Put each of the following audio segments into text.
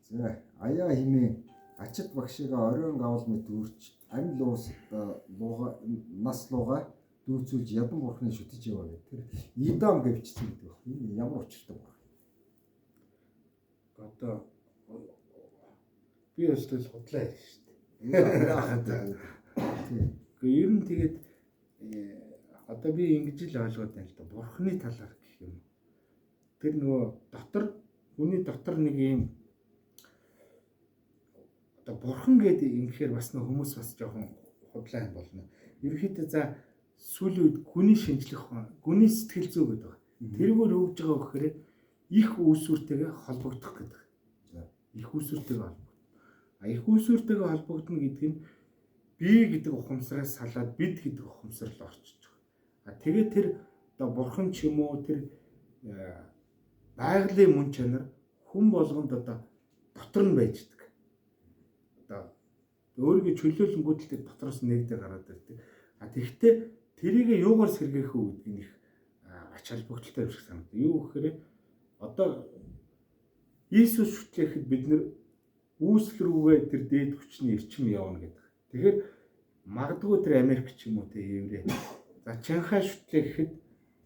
За аяа химээ ачид багшигаа оройн гавал мэд үрч амь луус лууга нас лууга дүүцүүлж ядан бурхны шүтэж яваа гэх тэр идам гэж бичсэн гэдэг баг. Энэ ямар учиртай баг. Одоо би өөртөө судлаа ярьж шүү дээ. Гэхдээ ер нь тэгээд одоо би ингэж л ойлгоод байна л да. Бурхны талаар гэх юм. Тэр нөгөө дотор хүний дотор нэг юм одоо бурхан гэдэг ингэхээр бас нэг хүмүүс бас жоохон худлаа юм болно. Ерөнхийдөө за сүүлийн үед гүний шинжлэх ухаан, гүний сэтгэл зүй гэдэг байна. Тэргээр өгж байгаа гэхээр их үүсвэртэйгээ холбогдох гэдэг. Их үүсвэртэйгээ холбогдно. Их үүсвэртэйгээ холбогдно гэдэг нь би гэдэг ухамсараас салаад бид гэдэг ухамсар руу орчиж байгаа. Тэгээд тэр одоо бурхан ч юм уу тэр байгалийн мөн чанар хүн болгонд одоо дотор нь байждаг. Одоо өөрийгөө чөлөөлөнгүүд л дотроос нэгдээ гараад ирдэг. Тэгэхдээ тэрийг юугаар сэргээх үү гэдэг нь их ач холбогдолтой юм шиг санагдав. Юу гэхээр одоо Иесус шүтлэхэд бид нэр үүсэл рүүгээ тэр дээд хүчний эрчим явна гэдэг. Тэгэхээр магадгүй тэр Америк ч юм уу те еврей. За Чанхай шүтлэхэд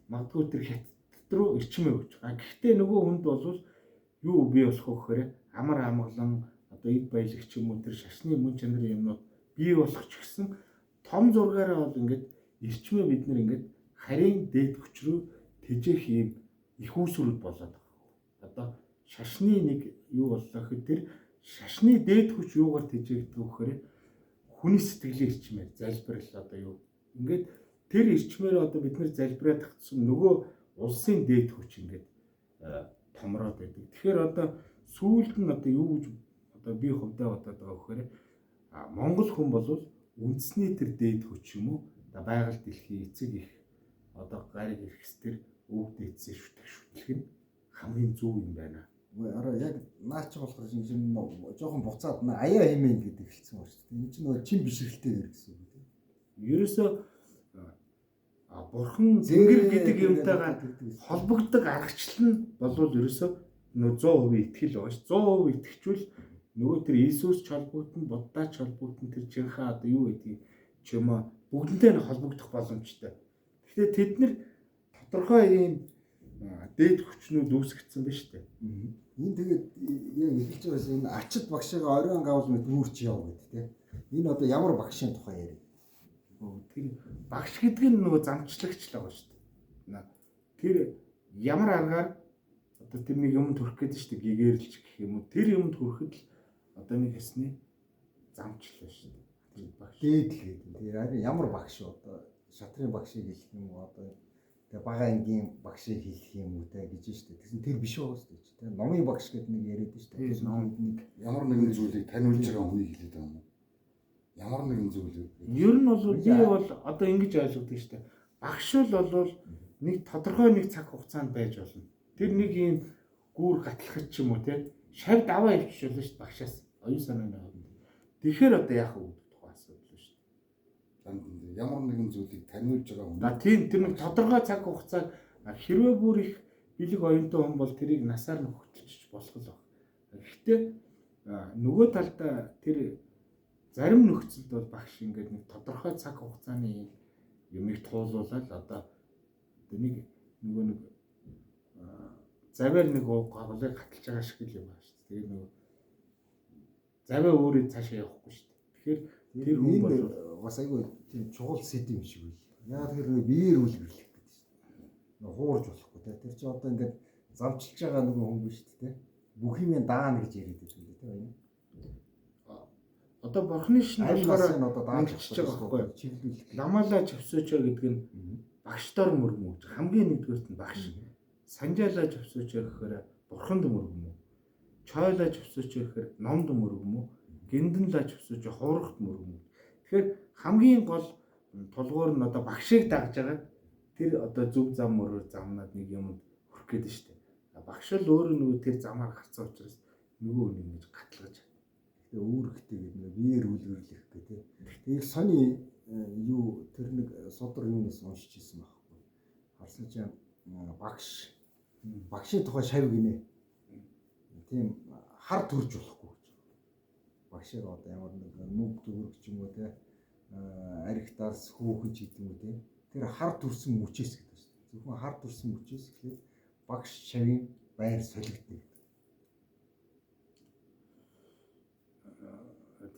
магадгүй тэр хятад руу эрчим өгч. Гэхдээ нөгөө хүнд бол юу бий болох вэ гэхээр амар амгалан одоо эд баялагч юм уу тэр шашны мөн чанарын юмнууд бий болох ч гэсэн том зургаараа бол ингээд эрчмээ бид нэр ингээд харийн дээд хүч рүү тэжээх юм их үүсвэрүүд болоод байгаа. Одоо шашны нэг юу боллоо гэхэд тэр шашны дээд хүч юугаар тэжээгдэх вэ гэхээр хүний сэтгэлийн эрчмээр залбирал одоо юу ингээд тэр эрчмээр одоо бид нэр залбираад тагцсан нөгөө улсын дээд хүч ингээд томроод байдаг. Тэгэхээр одоо сүүлд нь одоо юу гэж одоо би хувьдаа бодоод байгаа гэхээр Монгол хүн бол үндэсний тэр дээд хүч юм уу одоо байгаль дэлхийн эцэг их одоо гариг эрхстэр өвд эцсийн шүтлэх нь хамгийн зөв юм байна. Араа яг наач болохоор шинжин жоохон буцаад аяа химээ гэдэг хэлсэн байна шүү дээ. Энэ чинь нөгөө чин бишрэлтэй гэсэн үг тийм. Ерөөсөө бурхан зингэр гэдэг юмтайгаа холбогддог аргачлал нь болвол ерөөсөө нөгөө 100% итгэл байгаа ш. 100% итгэжүүл нөгөө тэр Иесус ч холбогдсон, Буддач холбогдсон тэр жинхэнэ одоо юу гэдгийг ч юм уу бүгднтэй нь холбогдох боломжтой. Тэгэхээр тэд нэр тодорхой ийм дээд хүчнүүд үүсгэсэн ба штэ. Энэ тэгээд яг эхэлж байгаас энэ ачид багшигаа оройн гавал мэд үүрч яв гэдэг тийм. Энэ одоо ямар багшийн тухай ярив. Тэр багш гэдэг нь нөгөө замчлагч л байгаа штэ. Тэр ямар аргаар одоо тэр нэг юмд хүрэх гэдэг штэ гэгэрэлж гэх юм уу. Тэр юмд хүрэхэд л одоо нэг хэсний замчлал штэ. Тэр багш. Дээд л гэдэг. Тэр харин ямар багш одоо шатрын багшийг хэлэх юм уу одоо тэгээ бага ангийн багшийг хэлэх юм уу те гэж штэ. Тэгсэн тэр биш байгаа штэ те. Номын багш гэдэг нэг яриад штэ. Тэр номд нэг ямар нэгэн зүйлийг таниулж байгаа хүнийг хэлээд байгаа юм. Ямар нэгэн зүйлийг. Ер нь бол би бол одоо ингэж ойлгодог штэ. Багш бол нэг тодорхой нэг цаг хугацаанд байж болно. Тэр нэг юм гүүр гатлахч ч юм уу те. Шавд аваа ивчих болно штэ багшаас. Оюун санааны хувьд. Тэгэхээр одоо яах вэ гэдэг тухай асуудал шүү дээ. Ямар нэгэн зүйлийг таниулж байгаа хүн. Тийм тэр нэг тодорхой цаг хугацааг хэрвээ бүр их бэлэг оюунтай хүн бол тэрийг насаар нь хөтлөж болох л баг. Гэхдээ нөгөө талдаа тэр зарим нөхцөлд бол багш ингээд нэг тодорхой цаг хугацааны юмыг туулуулаад одоо нэг нөгөө нэг заваар нэг гоголыг хаталж байгаа шиг л юм байна шүү дээ. Тэгээ нөгөө заваа өөрөө цаашаа явахгүй шүү дээ. Тэгэхээр тэр хүн бол бас айгүй тийм чухал сэт юм шиг үйл. Яг тэр биеэр үлгэрлэх гэдэг шүү дээ. Хуурж болохгүй те. Тэр чинь одоо ингээд замчилж байгаа нөгөө хүн биш шүү дээ. Бүх юм даана гэж яриад байдаг юм те. Одоо бурхны шин болохоор одоо дааж байгаа байхгүй чиглүүлэх. Ламалаа живсөөчөө гэдэг нь багштор мөргмөж хамгийн нэгдүгээрт нь багш. Санжаалаа живсөөчөө гэхээр бурханд мөргмөө. Чойлоо живсөөчөө гэхээр номд мөргмөө. Гиндэнлаа живсөөчөө хуурахт мөргмөө. Тэгэхээр хамгийн гол тулгуур нь одоо багшийг дагж байгаа тэр одоо зөв зам мөрөөр замнаад нэг юмд хүрэх гээд штэ. Багш л өөрөө нөгөө тэр замаар гарцсан учраас нөгөө хүн ингэж гатлгаж тэгээ үүрэгтэй гэдэг биеэр үлгэрлэх гэдэг. Тэгээд сони юу тэр нэг содор юунаас уншиж ирсэн байхгүй. Харсан чинь багшийн тухай шав гинэ. Тийм хар төрж болохгүй гэж. Багшаа одоо ямар нэг нүг төгөрөг ч юм уу те аригтаас хөөхөж гэдэг юм те. Тэр хар төрсөн мөчөөс гэдэг шүү дээ. Зөвхөн хар төрсөн мөчөөс гэхлээр багш шавийн байр солигдно.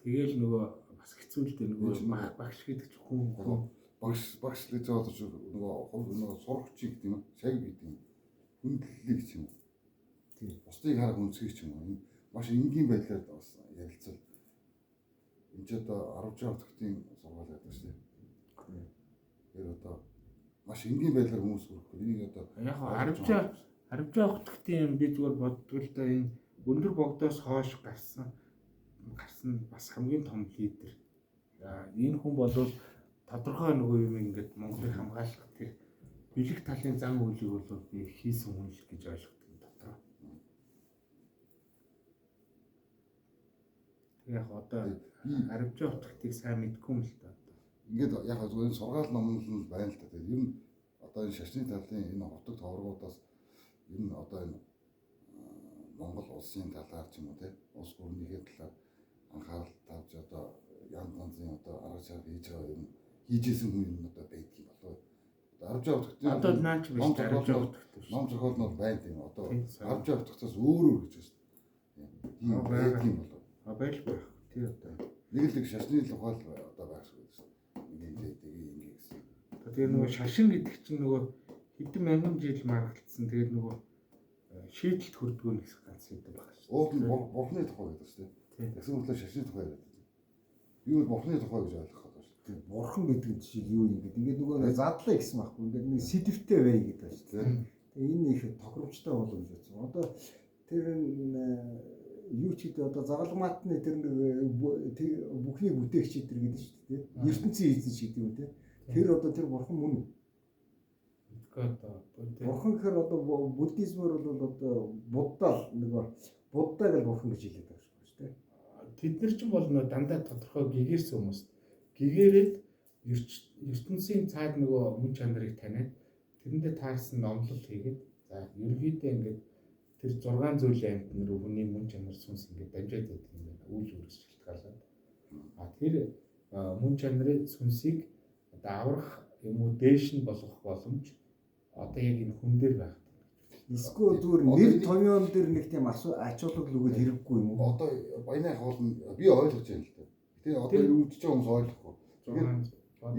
Тэгэл нөгөө бас хэцүү л дээ нөгөө багш гэдэг ч хүн багш гэж бодож нөгөө сурагч гэдэг юм шаг гэдэг юм хүндлэлийг ч юм уу тийм бусдыг харах үнцгийг ч юм уу маш энгийн байдлаар бас ярилцал энэ ч одоо 10 жаа төгтийн сургаал байдаг шүү дээ. Тэр одоо маш энгийн байдлаар хүмүүс хүрэх. Энийг одоо яг 10 жаа төгтийн би зүгээр боддог л да энэ өндөр богдоос хойш гарсан бас хамгийн том лидер. Энэ хүн бол тодорхой нөгөө юм ингээд Монголыг хамгаалах тэр бэлэг талын зан үйлийг бол би хийсэн хүн л гэж ойлгодог дотор. Яг одоо 10 жаа утгыг сайн мэдгүй юм л та. Ингээд яг зөвхөн сургаал номлол нь байна л та. Тэр ер нь одоо энэ шашны талын энэ хотод товрогуудаас ер нь одоо энэ Монгол улсын талаар ч юм уу те улс гүрнийхээ талаар анхаарал тавьж одоо янз янзын одоо арга чарга хийж байгаа юм хийжсэн хүн юм одоо байдаг юм болов. 10 жаа утгын одоо наач биш 10 жаа утгатай. Ном зохиол нь байна тийм одоо 10 жаа утгаас өөр гэж байна. Тийм байдаг юм болов. Байл байх. Тий одоо нэг л шашны тухай одоо байх шиг байна. Ингээд гэсэн. Тэгээ нөгөө шашин гэдэг чинь нөгөө хэдэн мянган жил маргалдсан. Тэгээд нөгөө шийдэлт хүрдгөө нэг ганц хэдэн баг шүү. Уул нь бурхны тухай гэдэг шүү дээ. Гэсэн мэтлээ шашны тухай гэдэг. Би бол бурхны тухай гэж ойлгох байна шүү. Тийм бурхан гэдэг чинь юу юм гэдэг. Ингээд нөгөө задлаа гэсэн байхгүй. Ингээд нэг сэдвтэй бай гэдэг байна шүү. Тэгээ энэ их тохиромжтой болов гэж бодсон. Одоо тэр юу ч гэдэг одоо загалмаатны тэр нэг бүхний бүтээгч тэр гэдэг шүү дээ. ертөнцийн эзэн шиг гэдэг юм те. Тэр одоо тэр бурхан мөн үү? Бурхан гэхээр одоо буддизмээр бол одоо Будда нөгөө Будда гэж бурхан гэж хэлээд байгаа шүү дээ. Тэд нар ч бол нөө дандаа тодорхой гэгэрсэн хүмүүс. Гэгээрээд ертөнцийн цаад нөгөө мөн чанарыг таниад тэрэндээ таарсан номлол хийгээд за ерөнхийдөө ингээд тэр 6 зүйлийн амт нар хүний мөн чанар сүнс ингээд дамжаад байдаг юм байна. Үйл үргэлж шалтгаалаад. Тэр мөн чанарын сүнсийг одоо аврах юм уу дээш нь болгох боломж одоо яг энэ хүн дээр байна. Эсвэл зүгээр нэр томьёон дээр нэг тийм ач холбогдол өгөөд хэрэггүй юм уу? Одоо баяны хоол нь би ойлгож байна л дээ. Гэтэ одоо юу гэж байгаа хүмүүс ойлгохгүй.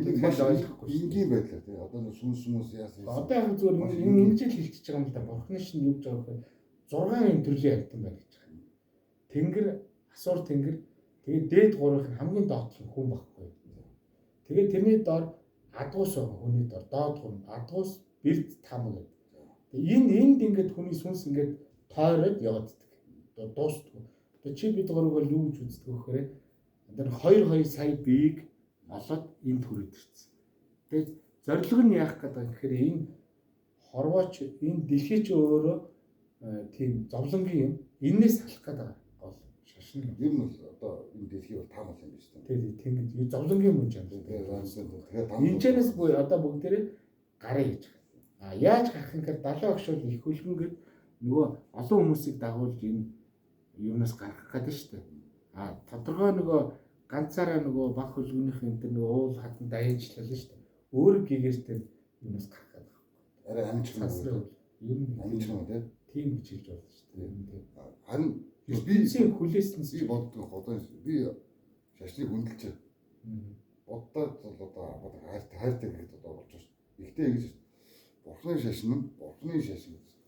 Энэ маш ойлгохгүй. Энгийн байдлаар тий. Одоо сүнс яасан. Одоо яг зүгээр ингэж л хэлчихэж байгаа юм л да. Бурхны шин юу гэж байгаа вэ? 6 энэ төрлийн амьтан байна гэж байгаа. Тэнгэр, асуур тэнгэр, тэгээд дээд гурвын хамгийн доотлох нь хүн багхгүй. Тэгээд тэрний доор адгуус байгаа хүний доор доод гурав адгуус бэрд там гэдэг. Энд ингээд хүний сүнс ингээд тойроод явагддаг. Одоо дуустдаг. Одоо чи бид гурав бол юу гэж үздэг вэ гэхээр одоо 2 сая биеийг олоод энд хүрээд ирсэн. Тэгээд зорилго нь яах гэдэг вэ гэхээр энэ хорвооч энэ дэлхий чи өөрөө тийм зовлонгийн юм. Эннээс салах гэдэг гол шашин. Ер нь бол одоо энэ дэлхий бол таамаг юм биш үү? Тэгээд тийм зовлонгийн мөн чанар. Тэгээд энэчнээс буюу одоо бүгдээрээ гараа хийж байгаа. Яаж гарах юм гэхээр 70 багш бол их хөлгөнгээд нөгөө олон хүмүүсийг дагуулж энэ юунаас гарах гэдэг шүү дээ. Тодорхой нөгөө ганцаараа нөгөө баг хөлгөнийх энэ тэр нөгөө уул хатан дайнчлал шүү дээ. Өөр гэгэртэй юунаас гарах гэдэг. арай амжирна. Ер нь Амжирна тийм гэж хэлж байна шүү дээ. Харин би хүлээсэн би боддог одоо би шашныг хөндлөж боддоо одоо хайртай гэдэг одоо болж байна. Ихтэй ингэж бурхны шашин гэсэн.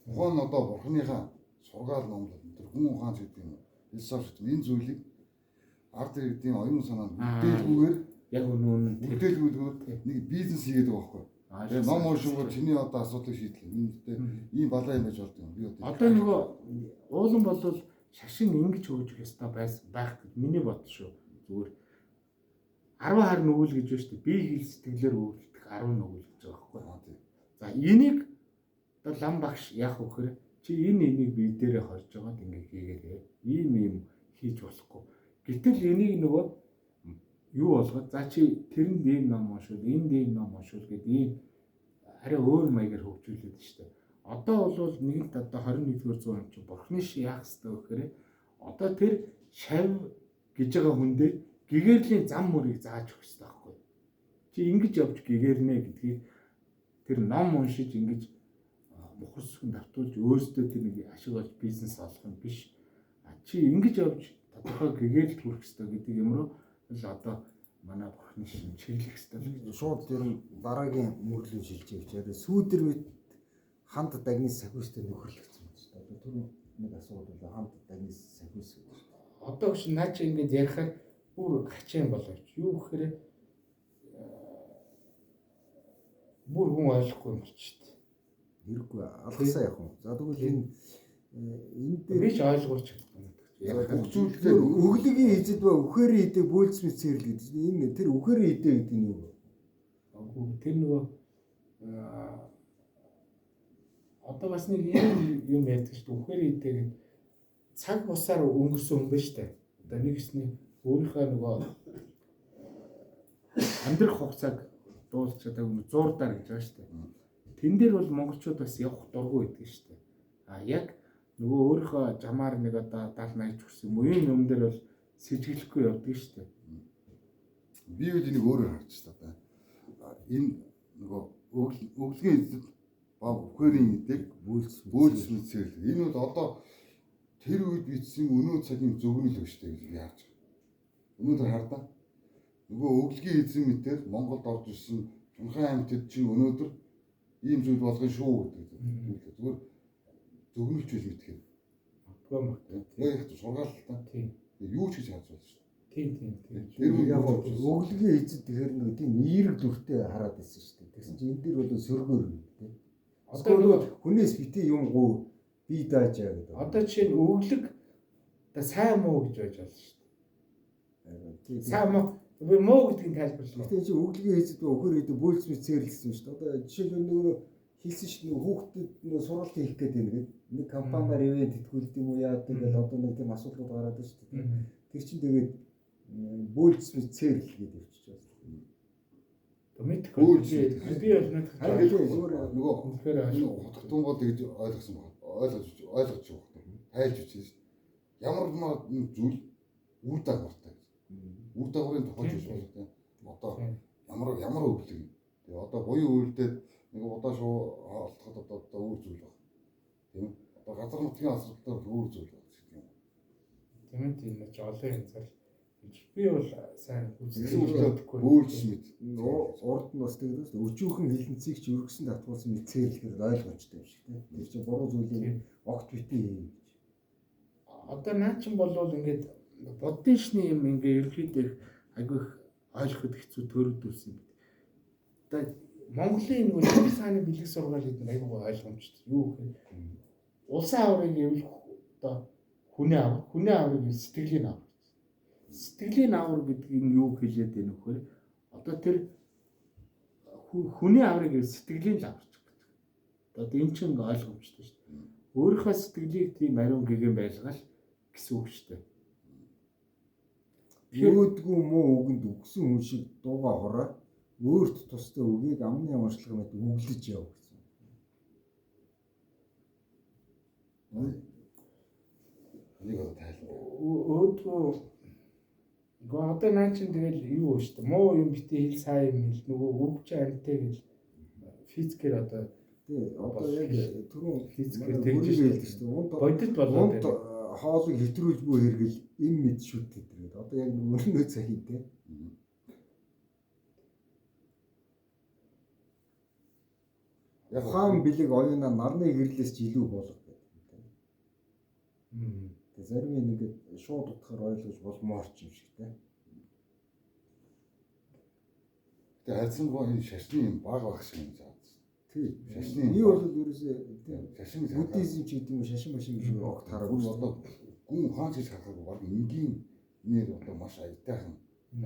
Ухаан одоо бурхныхаа сургаал номлол тэр хүн ухаан гэдэг юм. Философи энэ зүйлийг ард иргэдийн оюун санаанд бүтээлгүйгээр яг үнэн бүтээлгүйгээр нэг бизнес хийгээд байгаа байхгүй. Тэгээ ном уншингууд чиний одоо асуудлыг шийдлээ. Ийм балаа юм байж болдог юм. Би одоо нөгөө уулан болвол шашин ингэж хөөж ёстой байх гэж миний бодол шүү. Зүгээр 10 хар нүгэл гэж байна шүү дээ. Би хэл сэтгэлээр өвлөдөх 10 нүгэл гэж байгаа байхгүй. За энийг одоо лам багш яах вэ гэхээр чи энийг бие дээрээ хорж байгаад ингэ хийгээрээ ийм хийж болохгүй. Гэтэл энийг нөгөө юу болгоод за чи тэрэнд ийм ном уншвал энд ийм ном уншвал гэдэг ийм арай өөр маягаар хөгжүүлээд шүү дээ. Одоо бол нэгэнт одоо 21-р зуун юм чи бурхны ши яах ёстой вэ гэхээр одоо тэр шав гэж байгаа хүн дээр гэгэрлийн зам мөрийг зааж өгөх ёстой байхгүй. Чи ингэж явж гэгэрнэ гэдгийг тэр ном уншиж ингэж мухар сүхэн давтуулж өөрсдөө тэр нэг ашиг олж бизнес олох юм биш. Чи ингэж явж тодорхой гэгээлд хүрэх ёстой гэдэг юм руу л одоо манай бурхны шин чиглэх ёстой. Шууд тэр дараагийн мөрлөө шилжиж явчаад сүүдэр мэд ханд дагны сахиустай нөхөрлөгдсөн байна шүү дээ. Одоо тэр нэг асуудал бол ханд дагны сахиус гэдэг шүү дээ. Одоо гэж наа чи ингэж ярихаар бүр гачаан боловч юу гэхээр бүр хүн ойлгохгүй юм болчих шүү дээ. Хэрэггүй алгасаа явах юм. За тэгвэл энэ дээр биш ойлгуулж чадахгүй. бүх зүйлээр өглөгийн эзэд ба үхэрийн эдээ бөөлцмэс цэрлэг гэдэг чинь энэ тэр үхэрийн эдээ гэдэг нь юу вэ? Тэр нөгөө одоо бас нэг юм ярьдаг шүү дээ. Үхэрийн эдээ гэдэг цаг бусаар өнгөрсөн хүн ба штэ. Одоо нэг хэсний өөрийнхөө нөгөө амьдрах хугацааг дуусч чадаагүй зуурдаар гэж байна штэ. Тэн дээр бол монголчууд бас явах дургүй байдаг штэ. Яг нөгөө өөрийнхөө жамаар нэг одоо 70 80 хүрсэн юм уу энэ юм дээр бол сэжиглэхгүй явдаг шүү дээ. би үл энийг өөрөөр харж байна. Энэ нөгөө өглөгийн эзэд ба бүхэрийн эдэг бөөлсөн цэрлэг. Энэ бол одоо тэр үед бичсэн өнөө цагийн зөвгнөл биш үү гэж би харж байна. Өнөөдөр хардаа нөгөө өглөгийн эзэн мэтэр Монголд орж ирсэн Чунхан аймтад чинь өнөөдөр ийм зүйл болгоно шүү гэдэг. Зүгээр зөвгнөлч үл мэдэх юм. Яг сургаал л та. Тийм. Юу ч гэж харж байна шүү дээ. Тийм. Тэр яг өглөгийн эзэд тэгэхээр нэг тийм эерэг дүртэй хараад байсан шүү дээ. Тэгсэн чинь энэ дээр бол сөргөөр юм тийм. Одоо хүнээс битээ юм гоо би даажаа гэдэг. Одоо чинь өглөг одоо сайн муу гэж байж болно шүү дээ. Сайн муу би муу гэдгийг тайлбарлах. Тэгтээ чи өглөгийн эзэд ба өхөр эдээ бөөлцмөс цэрлсэн шүү дээ. Одоо жишээлбэл нөгөө хэлсэн шүү дээ хүүхдэд нөгөө сургалт хийх гэдэг нэг компаниар ивент тэтгүүлдэг юм уу яадаг гэдэг одоо нэг тийм асуудлууд гараад байна шүү дээ. Тэр чинь тэгээд бөөлцмөс цэрл гэдэг явчих жаа. Мэдхгүй би бол нэг нөгөө хотготун бол гэж ойлгосон баг. Ойлгож байгаа. Тайлж үзсэн шүү дээ. Ямар зүйл үр дагавартай. Үр дагаврын тохиолж биш байна. Одоо ямар өвлөг. Тэгээ одоо буян үйлдэл нэг удаа шуу олдоход одоо үр зүйл баг. Тийм. Одоо газар нутгийн асуудал үр зүйл баг гэх юм. Тийм энэ ч олон янзаар би бол сайн үзүүлэлтгүй бөөлж мэд. Урд нь бас тэгээд өчүүхэн хилэнцгийг ч өргөсөн татгуулсан мэд цэрлэхээр ойлгомжтой юм шиг тийм. Тэр чинь буруу зүйлийг огт битээ хий гэж. Одоо наа чин болвол ингээд буддын шний юм ингээ ерөөхдөө айгүй ойлгоход хэцүү төрөгдүүлсэн юм. Одоо Монголын нэг шин цааны бэлэг сургаал гэдэг нь айгүй ойлгомжтой. Юу гэхээр улсын аврыг гэвэл одоо хүний аврыг сэтгэлийн авар. Сэтгэлийн авар гэдэг нь юу хэлээд байна вэ гэхээр одоо тэр хүний аврыг сэтгэлийн л аварч гэдэг. Одоо энэ чинь ойлгомжтой шүү дээ. Өөрийнхөө сэтгэлийг тийм ариун гэгэн байлгаал гэсэн үг шүү дээ. Өөдгөө муу үгэнд өгсөн хүн шиг дууга хороо өөрт тустай үгийг амны амарчлага мэт өглөж яв гэсэн. Энийг одоо тайлбар. Өөдгөө одоо наа чин тэгэл юу шүү дээ. Муу юм битээ хэл сайн юм хэл нөгөө өвч амьтай гэл физикээр одоо одоо яг түрүүн физикээр тэгж хэлдэг шүү дээ. Бодит болоод хоолыг хэтрүүлж буй хэрэгэл энэ мэд шүт гэдэг. Одоо яг өнөө цаг хийдэ. Яг хаан бэлэг оюуна нарны гэрлээс ч илүү болох гэдэг. Тэгээ зарим нэг шууд утгаар ойлгож болмоор ч юм шиг те. Тэгээ харьцан гоо энэ шашны юм баг шиг юм заа. Тийм. Шашны би бол ерөөсөө шашны буддизм ч гэдэг юм шашин машин биш огт хараагүй. Одоо гүн хаан ч харахаагүй баг энгийн нэр одоо маш аятайхан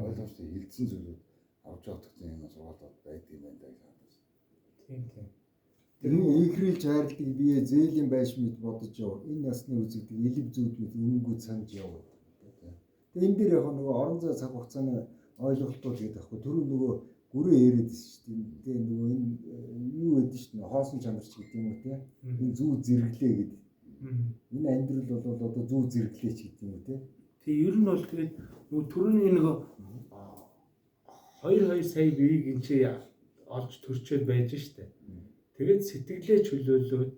ойлгомжтой хилцэн зүйлүүд авч явах гэсэн юм сургаалууд байдаг юм байна даа. Тийм. Тэр ихрэлж хайрладаг бие зээлийн байш мэд бодож яв. Энэ насны үзэгдэг элэг зүйд мэд үнэнгүү санаж яв. Тэгээ энэ дээр яг нөгөө орон зай цаг хугацааны ойлголтууд гэдэг аахгүй. Түрүү нөгөө гүрээ яриад шүү дээ. Тэгээ нөгөө энэ юу гэдэг шүү дээ. Хоосон чанарч гэдэг юм уу те. Энэ зүү зэрэглээ гэдэг. Энэ амьдрал бол одоо зүү зэрэглээч гэдэг юм уу те. Тэгээ ер нь бол тэгээд нөгөө түрүүний нөгөө 2 сая биеийг энэ чи олж төрчөөд байж штэ. Тэгээд сэтгэлээ чөлөөлөөд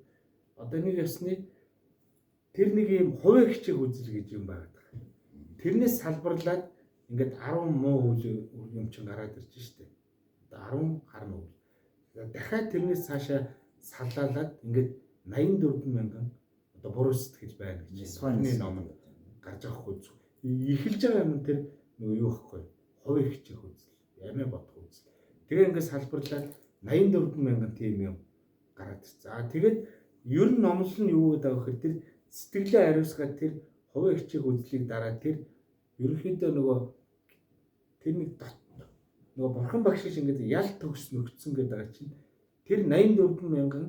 одоо нэг ясны тэр нэг юм хувийн хичээх үзэл гэж юм байна. Тэрнээс салбарлаад ингээд 10 муу үйл юм чинь гараад ирж штэ. Одоо 10 гарна үйл. Дахиад тэрнээс цаашаа саллаад ингээд 84 мянган одоо буруу сэтгэж байна гэж Испаний ном гарч байгаа хгүй. Эхэлж байгаа юм тэр нөгөө юу гэхгүй. Хувийн хичээх үзэл, ямаа бодох үзэл. Тэгээ ингээд салбарлаад 84 мянган тийм юм гараад ирж. За тэгээд ер нь номлол нь юу гэдэг вэ гэхээр тэр сэтгэлээ хариуцгаад тэр хувийн хичээх үзлийг дараа тэр ерөнхийдөө нөгөө тэр нэг нөгөө бурхан багш шиг ингээд ялт төгс нөхцсөн гэдэг байгаа чинь тэр 84 мянган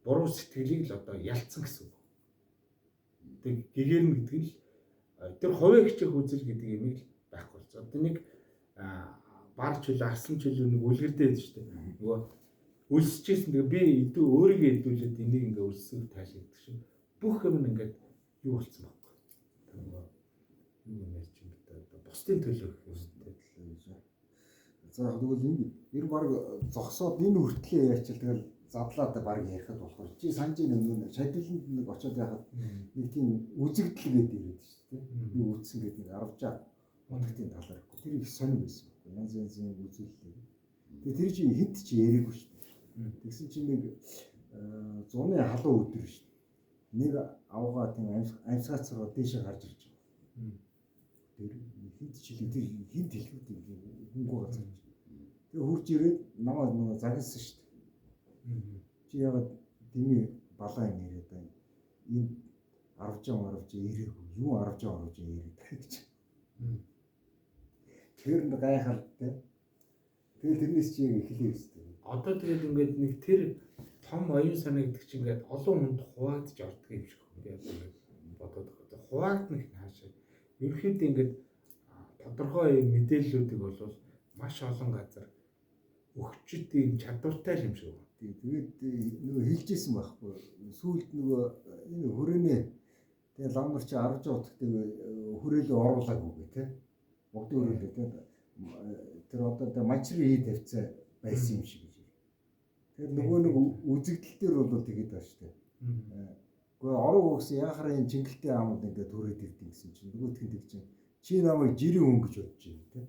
буруу сэтгэлийг л одоо ялцсан гэсэн үг. Тэг гэгэрнэ гэдэг нь л тэр хувийн хичээх үзэл гэдэг юм л байхгүй болж. Одоо нэг бар чөлөө, арслан чөлөө нэг үлгэрдээ байдаг шүү дээ. Нөгөө өлсөжсэн тэгээ би идүү өөрийгөө идүүлээд энийг ингээ өлсөв таашааддаг шүү. Бүх юм ингээд юу болцсон байхгүй. Нөгөө юу юм ярьж юм бэ? Одоо бусдын төлөө гэх юм шүү. За тэгвэл энэ ер баг зогсоод энэ хүртлээ яачил тэгэл задлаад баг ярихад болохоор чи санаж нэг шадиланд нэг очиод яхад нэг тийм үзэгдэл гээд ирээд шүү дээ. Юу үтсэн гээд нэг 10 удагтын талаар гэхгүй. Тэр их сонир байсан. Янз янзын үзүүлэлт. Тэгээ тэр чинь хинт чи яриаггүй шүү дээ. Тэгсэн чинь нэг зуны халуун өдөр шүү дээ. Нэг авгаа тийм амьсгацроо дээшээ гарч ирж байгаа. Тэр хинт чи тэр хинт хэлбэл хөнгөө газар. Тэгээ хурж ирээд намайг нөгөө загнасан шүү дээ. Чи яагаад дими балаа юм яриад байна. Энэ 10 ирээгүй. Юу 10 ирээд гэж. Тэр нь гайхалтай. Тэгэл тэрнээс чи эхлэе өстэй. Одоо тэгээд ингээд нэг тэр том оюун санаа гэдэг чинь ингээд олон хүнд хуваагдж ордог юм шиг ингээд бодоод байгаа. Хуваагдна гэх хаашаа. Ерөнхийдөө ингээд тодорхой мэдээллүүдийг бол маш олон газар өгчд ийм чадвартай юм шиг байна. Тэгээд нөгөө хэлжсэн байхгүй. Сүүлд нөгөө энэ хүрээнээ тэгээ лам нар чи 10 удаатай хүрээлээ оруулаагүй гэх тээ. Бүгд өрөөлөө тээ. Тэр одоо мачрын хий тавьцаа байсан юм шиг гэж. Тэр нөгөө нэг үзэгдэл дээр бол тэгээд байна шүү дээ. Гэхдээ орог өгсөн яхаар энэ чингэлтэй амууд ингээд төрөөд ирдэг гэсэн чинь нөгөөдх нь тэг чинь чи намайг жирийн хүн гэж бодож байна тээ.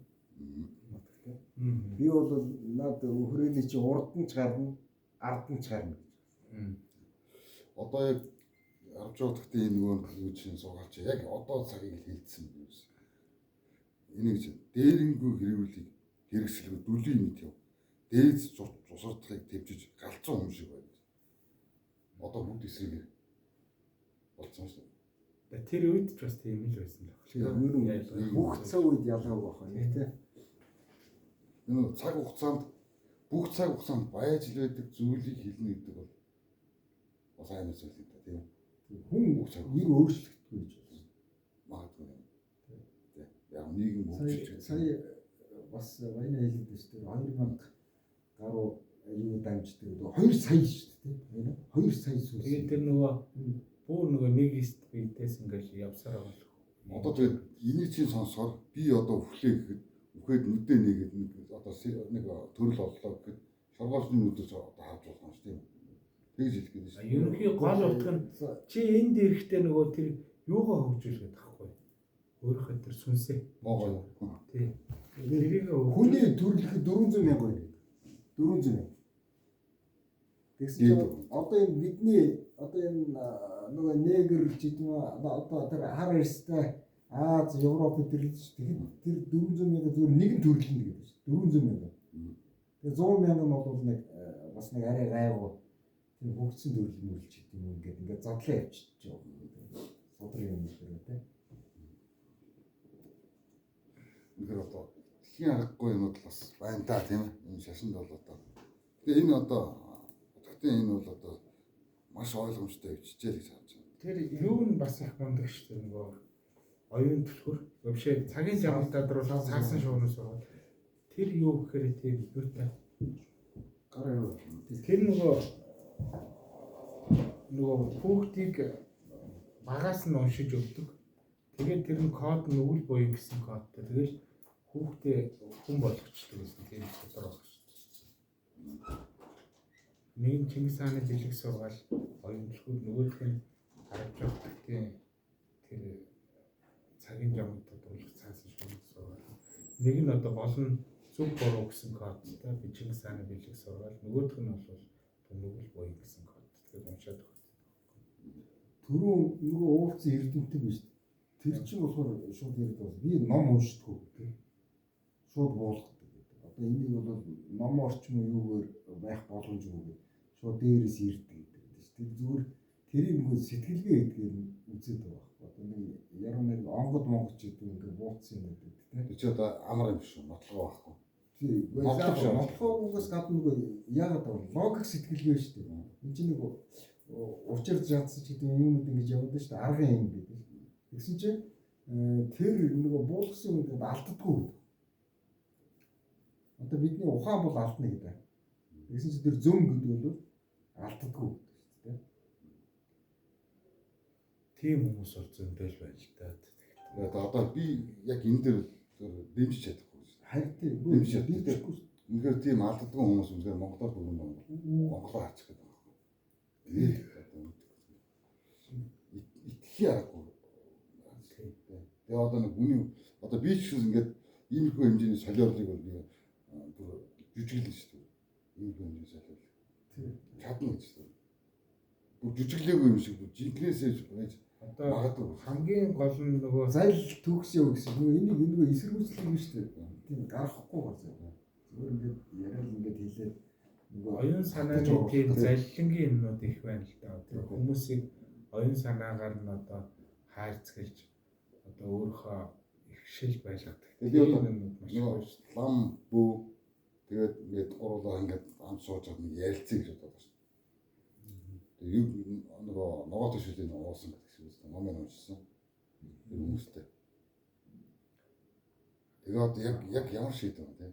Би бол над хүрээний чи урд нь ч гарна, ард нь ч гарна гэж. Одоо яг авч явахдаа энэ нөгөө юу чинь суугач яг одоо цагийг хэлсэн юм байна. Энийг чинь дээрэнгүй хэрэгүүлийг хэрэгсэлгүй дүлийн мэт юм. Дээд цусардахыг төвчж галзуу юм шиг байна. Одоо бүгд эсрэг болцсон шүү дээ. Тэр үед ч бас тийм л байсан байх. Бүх цаг үед ялгаагүй байх юм тий. Энэ цаг хугацаанд бүх цаг хугацаанд байж л байдаг зүйлийг хэлнэ гэдэг бол бас амар зүйл юм да тийм. Хүн бүх цаг ер өөрчлөгдөхгүй гэж байна. Магадгүй. Яг нийгэм хөгжиж сая бас вайна хэлдэг шүү дээ 2000 гаруй юу дамждаг 2 сая шүү дээ 2 сая сүнс. Тэгээд тэр нөгөө бүр нөгөө нэг ист бийтээс ингээл явсараа бол. Одоо тэгээд энийг чинь сонсохоор би одоо өглөө гэхэд үхээд нүдээ нэгээд нэг одоо нэг төрөл оллоо гэхэд шоргоолны нүдээс одоо харж болох юм шүү дээ. Тэгж хэлэх гээд шүү. Ерөнхий гол утга нь чи энд ирэхдээ нөгөө тэр юугаа хөгжүүлгээд тахгүй. Өөрөөхөө тэр сүнсээ. Гоо. Тий. Тэрийг хүний төрөлх 400 мянга байна. 400 мянга. Тэгсэн чинь одоо энэ бидний одоо энэ нөгөө негр чидмэ одоо тэр хар эрстэй Аз, Европ төрөлч тэр 400 мянга зүгээр нэгэн төрлөн гэдэг шүү. 400 мянга. Тэгээ 100 мянга нь бол нэг бас нэг арай гайвуу тэр хөгжсөн төрлөн мөрлч гэдэг юм ингээд задлаа явчихж байгаа. Содрын юм дээр тий. Тэгэхээр одоо дэлхийн аргагүй юмуд бас байна та тийм ээ. Энэ шашинд бол одоо. Тэгээ энэ одоо утгатай энэ бол одоо маш ойлгомжтой явчихжээ гэж харж байна. тэр юу нь бас их мундаг шүү дээ нөгөө оюун түлхэр. Вообще цагийн жамалтад руу цаасан шуунаас ороод Тэр юу гэхээр тийм юутай. Гараа юу. Тэр нөгөө хүүхдийг багаас нь уншиж өгдөг. Тэгээд тэр нь код нь өвөл буян гэсэн кодтой. Тэгэл хүүхдээ хүн болгочдөг гэсэн тийм тодор байна шүү дээ. Нэг нь Чингис хааны бэлэг сургаал оюутлахуд нөгөөх нь харж явах тийм тэр цагийн жамд тодруулах цаасан шүүх сургаал. Нэг нь одоо гол нь зөв буруу гэсэн кодтой би Чингис хааны бэлэг сургаал. Нөгөөх нь бол өвөл буян гэсэн код. Тэгээд уншаад өгдөг. Түрүү нөгөө уулцсан эрдэмтэн биш. Тэр чинь болохоор шууд ярьдаг бол би ном уншдаг тийм. Шууд буулгадаг гэдэг. Одоо энийг бол ном орчим юугаар байх боломжгүй гэдэг. Шууд дээрээс ирдэг гэдэг тийм. Тэр зүгээр тэрийг нөгөө сэтгэлгээ гэдгээр үзээд байгаа. Одоо нэг яруу нэг онгод монгоч гэдэг ингээд бууцсан юм гэдэг тийм. Би ч одоо амар юм шүү. Нотлого байхгүй. Тийм. Нотлогоогоос гадна нөгөө яагаад вэ? Логик сэтгэлгээ шүү дээ. Энд чинь нөгөө учир жадсаж гэдэг юмуд ингэж явдаг шүү дээ. Аргын юм гэдэг. Тэгсэн чинь тэр нөгөө буулгасан юм гэдэг алддаггүй. Одоо бидний ухаан бол алдна гэдэг. Тэгсэн чинь тэр зөм гэдэг бол алддаггүй гэдэг шүү дээ. Тийм хүмүүс бол зөндөл байна л да. Тэгээд одоо би яг энэ дээр дэмжиж чадахгүй шүү. Харин тийм дэмжиж чадахгүй. Үнэхээр тийм алддаггүй хүмүүс үнэхээр Монголоор бүгд Монголоо харчих гэдэг байна. Итгэхий аргагүй. Тэгээ одоо нэг үний одоо би ч ингээд иймэрхүү хэмжээний солиорлыг бол би жүжиглэн шүү дээ. Иймэрхүү хэмжээний солиорлыг. Тийм. Чадна гэж шүү дээ. Бүр жүжиглээгүй юм шиг жинкнээсээ байж одоо магадгүй. хамгийн гол нь нөгөө зайл төгс яв гэсэн. Нөгөө энийг эсэргүүцэл юм шүү дээ. Тийм гарахгүй байна. Зүгээр ингээд яриад ингээд хэлээд оюун санааны тийм заллингийн юмнууд их байна л да. Тэр хүмүүсийг оюун санаагаар нь одоо хайрцагж одоо өөрийнхөө ихшил байлгадаг. Тэгээд лам бүү тэгээд ингээд гурлаа ингээд ам сууж байгаа нэг ярилцъя гэж бодоод байна. Тэгээд нөгөө ногоо төшөлийн уусан гэдэг шиг үстэй номын уншсан. Тэр хүмүүстэй. Тэгээд яг ямар шийдвэр вэ?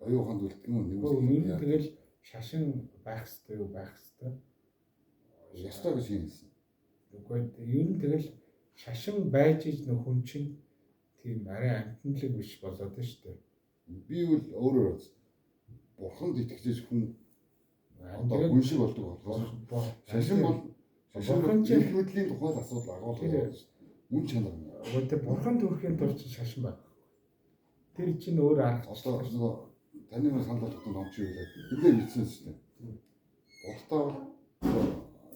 Оюуханд үлдэх юм нэг тэгэл шашин байх ёстой юу байх ёстой. Ястай гэж хэлсэн. Үгүй ер нь тэгэл шашин байж иж нөх хүн чинь тийм арай амтналэг биш болоод байна шүү дээ. Би бол өөрөөр бурханд итгэж хүн одоо хүн шиг болдог болохоор шашин бол бурхан чинь хөдлийн тухайд асуудал агуулгад байна шүү дээ. Мөн чанар. Үгүй бурхан төрхийн тулд шашин байх. Тэр чинь өөр арга. Одоо нөгөө таны санал болгох ном чи юу вэ? Эндээ бичсэн шүү дээ. Уртаа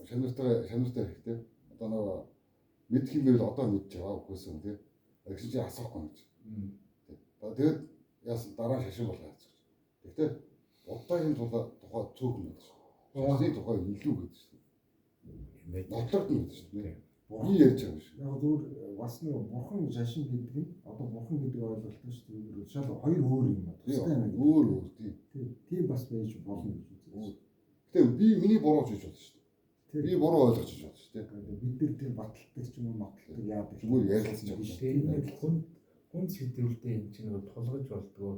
шанартай хэрэгтэй. Одоо нөгөө мэдх юм байвал одоо мэдж байгаа үхсэн тийм. Тэгсэн чи асуухгүй гэж. Тэгээд яасан дараа шашин болгоо гэж. Тэгтээ удаагийн тухай цөөхөн байдаг шүү. Шашны тухай илүү гэдэг шүү. Нотлогд нь гэдэг шүү. Би ярьж байгаа шүү. Яг зүгээр бас нэг бурхан шашин гэдэг нь одоо бурхан гэдэг ойлголт нь шүү дээ. Шал хоёр өөр юм байна. Тустай юм. Өөр тийм. Тийм бас байж болно гэж үздэг. Гэтэ би миний бурууч гэж бодсон шүү. Би буруу ойлгож байна шүү дээ. Бид нар тийм баталдаг ч юм уу нотлдог яадаг. Зүгээр ярилцж байгаа шүү. Тийм хүн сэтгэлдээ энэ чинь тулгаж болдгоо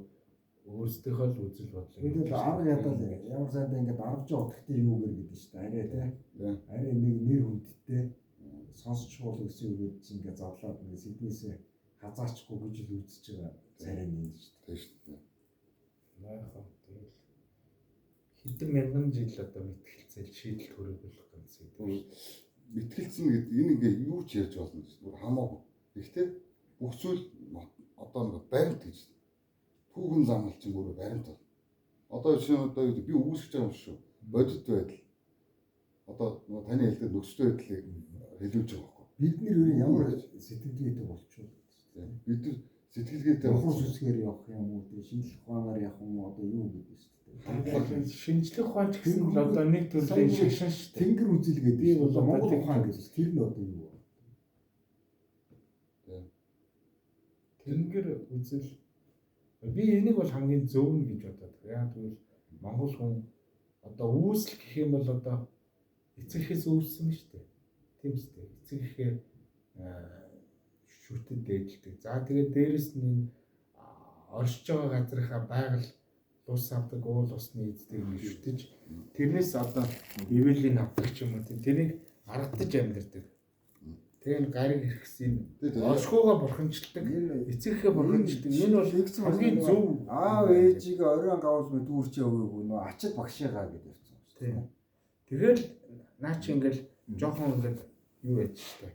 өөрсдийнхөө л үзэл бодлоо. Бид арга ядал ямар сайдаа ингээд аргаж удахтай юугээр гэдэг шүү дээ. Арай тийм. Арай нэг нэр хүндтэй сонсч болох гэсэн үг чинь ингээд зовлоод ингээд сэдвээсээ хазаачгүй гэж л үзэж байгаа царай нэг шүү дээ. Тийм шүү дээ. Яахаа тэгэл хэдэн мянган жил одоо мэтгэлцэл шийдэл төрүүлэх гэсэн юм. Мэтгэлцэн гэдэг энэ ингээ юу ч ярьж болно гэж бүр хамаагүй. Гэхдээ бүх зүйл одоо нэг баримт гэж. Түүхэн замнал чинь өөрөө баримт бол. Одоо чинь одоо би үүсгэж байгаа юм шүү. Бодит байдал. Одоо таны хэлдэг нөхцөл байдлыг хэлүүлж байгаа байхгүй. Бид нэр ямар сэтгэлгээтэй болчихвол бид нар сэтгэлгээтэй ухаан сүсгээр явах юм уу тийм шинжлэх ухаанаар явах юм уу одоо юу гэдэг шүү дээ. Шинжлэх ухаан ч гэсэн л одоо нэг төрлийн шашин шүү дээ. Тэнгэр үзэл гэдэг нь бол Монгол ухаан гэж тэр нь одоо юу вэ? Тэнгэр үзэл би энийг бол хамгийн зөв нь гэж бодоод байна. Яг тэгвэл Монгол хүн одоо үүсэл гэх юм бол одоо эцэгхээс үүссэн шүү дээ. Тийм шүү дээ. Эцэгхээ шүтэд дээдэлдэг. За тэгээд дээрэс нь оршиж байгаа газрынхаа байгаль ус авдаг уул усны эздэг ингэ шүтэж тэрнээс одоо ивэлийн авдаг ч юм уу тэрийг аргадаж амьдэрдэг. Тэгээд гариг хэрэгсийн оршихуйгаа бурханчилдаг, эцэгхээ бурханчилдаг. Энэ бол хамгийн зөв. Аав ээжийг оройн гавуулмаа дүүрчээ өгөөгүй нөө ачаад багшаагаа гэдэг юм. Тийм. Тэгэл наа чи ингээл жоохон ингээд юу байж штэ.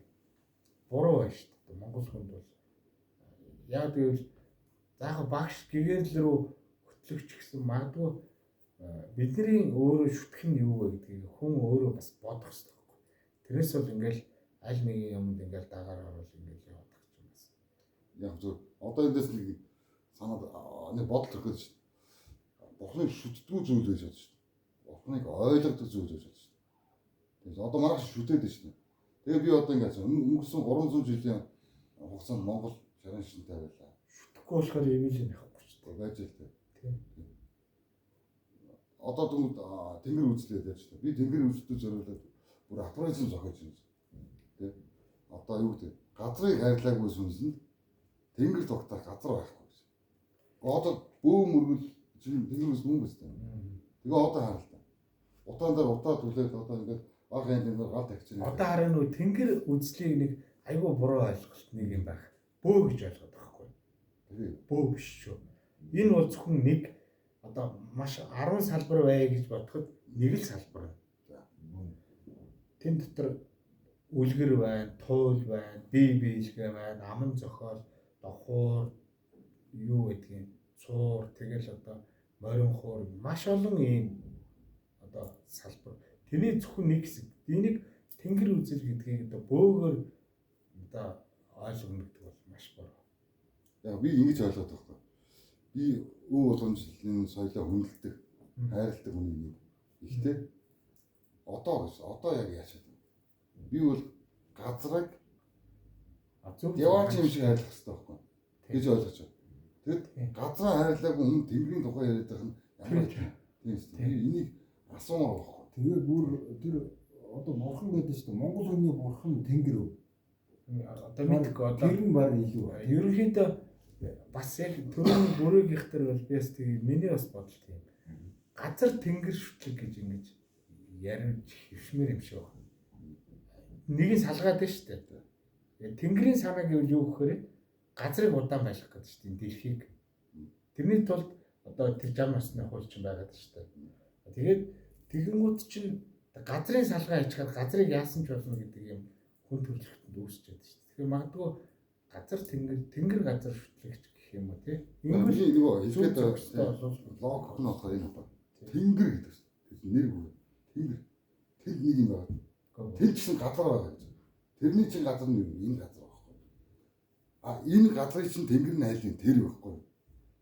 Буруу байж штэ. Монгол хүнд бол яа гэвэл заах багш гэгэрл рүү хөтлөгч гэсэн магадгүй бидний өөрөө шүтгэх нь юу вэ гэдгийг хүн өөрөө бас бодох хэрэгтэй байхгүй. Тэрнээс бол ингээл аль нэгэн юмд ингээл дагаар орол ингээл яваад байгаа юм байна. Яг зөв. Одоо эндээс нэг санаад нэг бодол төрөхөд шүү дээ. Бурхныг шүтдгүү зүйл байж байгаа шүү дээ. Бурхныг ойлгодог зүйл байж байгаа шүү дээ. Тэгээд одоо маргааш шүтээд байна шүү дээ. Тэгээ би одоо ингээд өнгөрсөн 300 жилийн хугацаанд Монгол шарын шинтэй байлаа. Шүтгэхгүй болохоор эвэлийн авахгүй ч дээ. Байж л дээ. Тийм. Одоо тэнгэр үзлээд байж та. Би тэнгэр үзлэлтэй зориулаад бүр аппаризм зохиож байна. Тэ. Одоо юу гэдэг газрыг хайрлаагүй сүнсэнд тэнгэр тогтоох газар байхгүй гэсэн. Одоо бөө мөргөл чинь тэнгэр үс мөн бастай. Тэгээ одоо хараа л та. Утаан дээр утаа түлээд одоо ингээд баг хэмнээр гал тавьчихсан. Одоо хараа нөө тэнгэр үзлийг нэг айгүй буруу ойлголт нэг юм байх. Бөө гэж ойлгоод байгаа байхгүй. Тэгээ бөө биш шүү. Энэ бол зөвхөн нэг одоо маш 10 салбар бай гэж бодоход нэг л салбар. Тэн дотор үлгэр байна, туул байна, бие биелгээ байна, аман зохиол, дохуур, юу гэдгийг, цуур, тэгэл одоо морин хуур маш олон ийм одоо салбар. Тэний зөвхөн нэг хэсэг. Энийг тэнгэр үзэл гэдгийг одоо бөөгөр одоо ойлгоно гэдэг бол маш буруу. яг би ингэж ойлгоод байгаа байхгүй. Би өв болгоомжлын соёлоо хүндэлдэг, хайрладаг хүн юм. Ихтэй одоо яг яачаад байна. Би бол газрыг яваач юм шиг хайрлах хэрэгтэй байхгүй. Гэж ойлгож байна. Тэгэд газраа хайрлаагүй хүн тэнгэрийн тухай яриад байх нь ямар тийм ээ. Энийг асуумаар байхгүй. Тэгээ бүр тэр одоо бурхан гэдэг чинь Монгол хүний бурхан тэнгэр үү? Одоо мэдгүй одоо тэр нь баг илүү. Ерөнхийдөө бас яг төрийн бүрийнх төр бол би бас тийм миний бас бодол тийм. Газар тэнгэр шүтлэг гэж ингэж яриж хөвшмөр юм шиг байна. Нэгийг салгаад байна шүү дээ. Тэнгэрийн санаа гэвэл юу гэхээр газрыг удаан байлгах гэдэг шүү дээ. Дэлхийг. Тэрний тулд одоо тэр зам насны хуульчин байгаад шүү дээ. Тэгээд тэгэнгүүт чинь газрын салгаа хийчихад газрыг яасан ч болно гэдэг юм хүн төрөлхтөнд үүсчихэд шүү дээ. Тэгэхээр магадгүй газар тэнгэр газар шүтлэгч гэх юм уу тий. Энэ нөгөө хэлгээд логик нь болохоор энэ байна. Тэнгэр гэдэг шүү. Тэр нэр үү. Тэнгэр. Тэр нэг юм байна. Тэр чинь газар байгаа гэж. Тэрний чинь газар нь энэ газар байхгүй. А энэ газрын чинь тэнгэр нь айлын тэр байхгүй.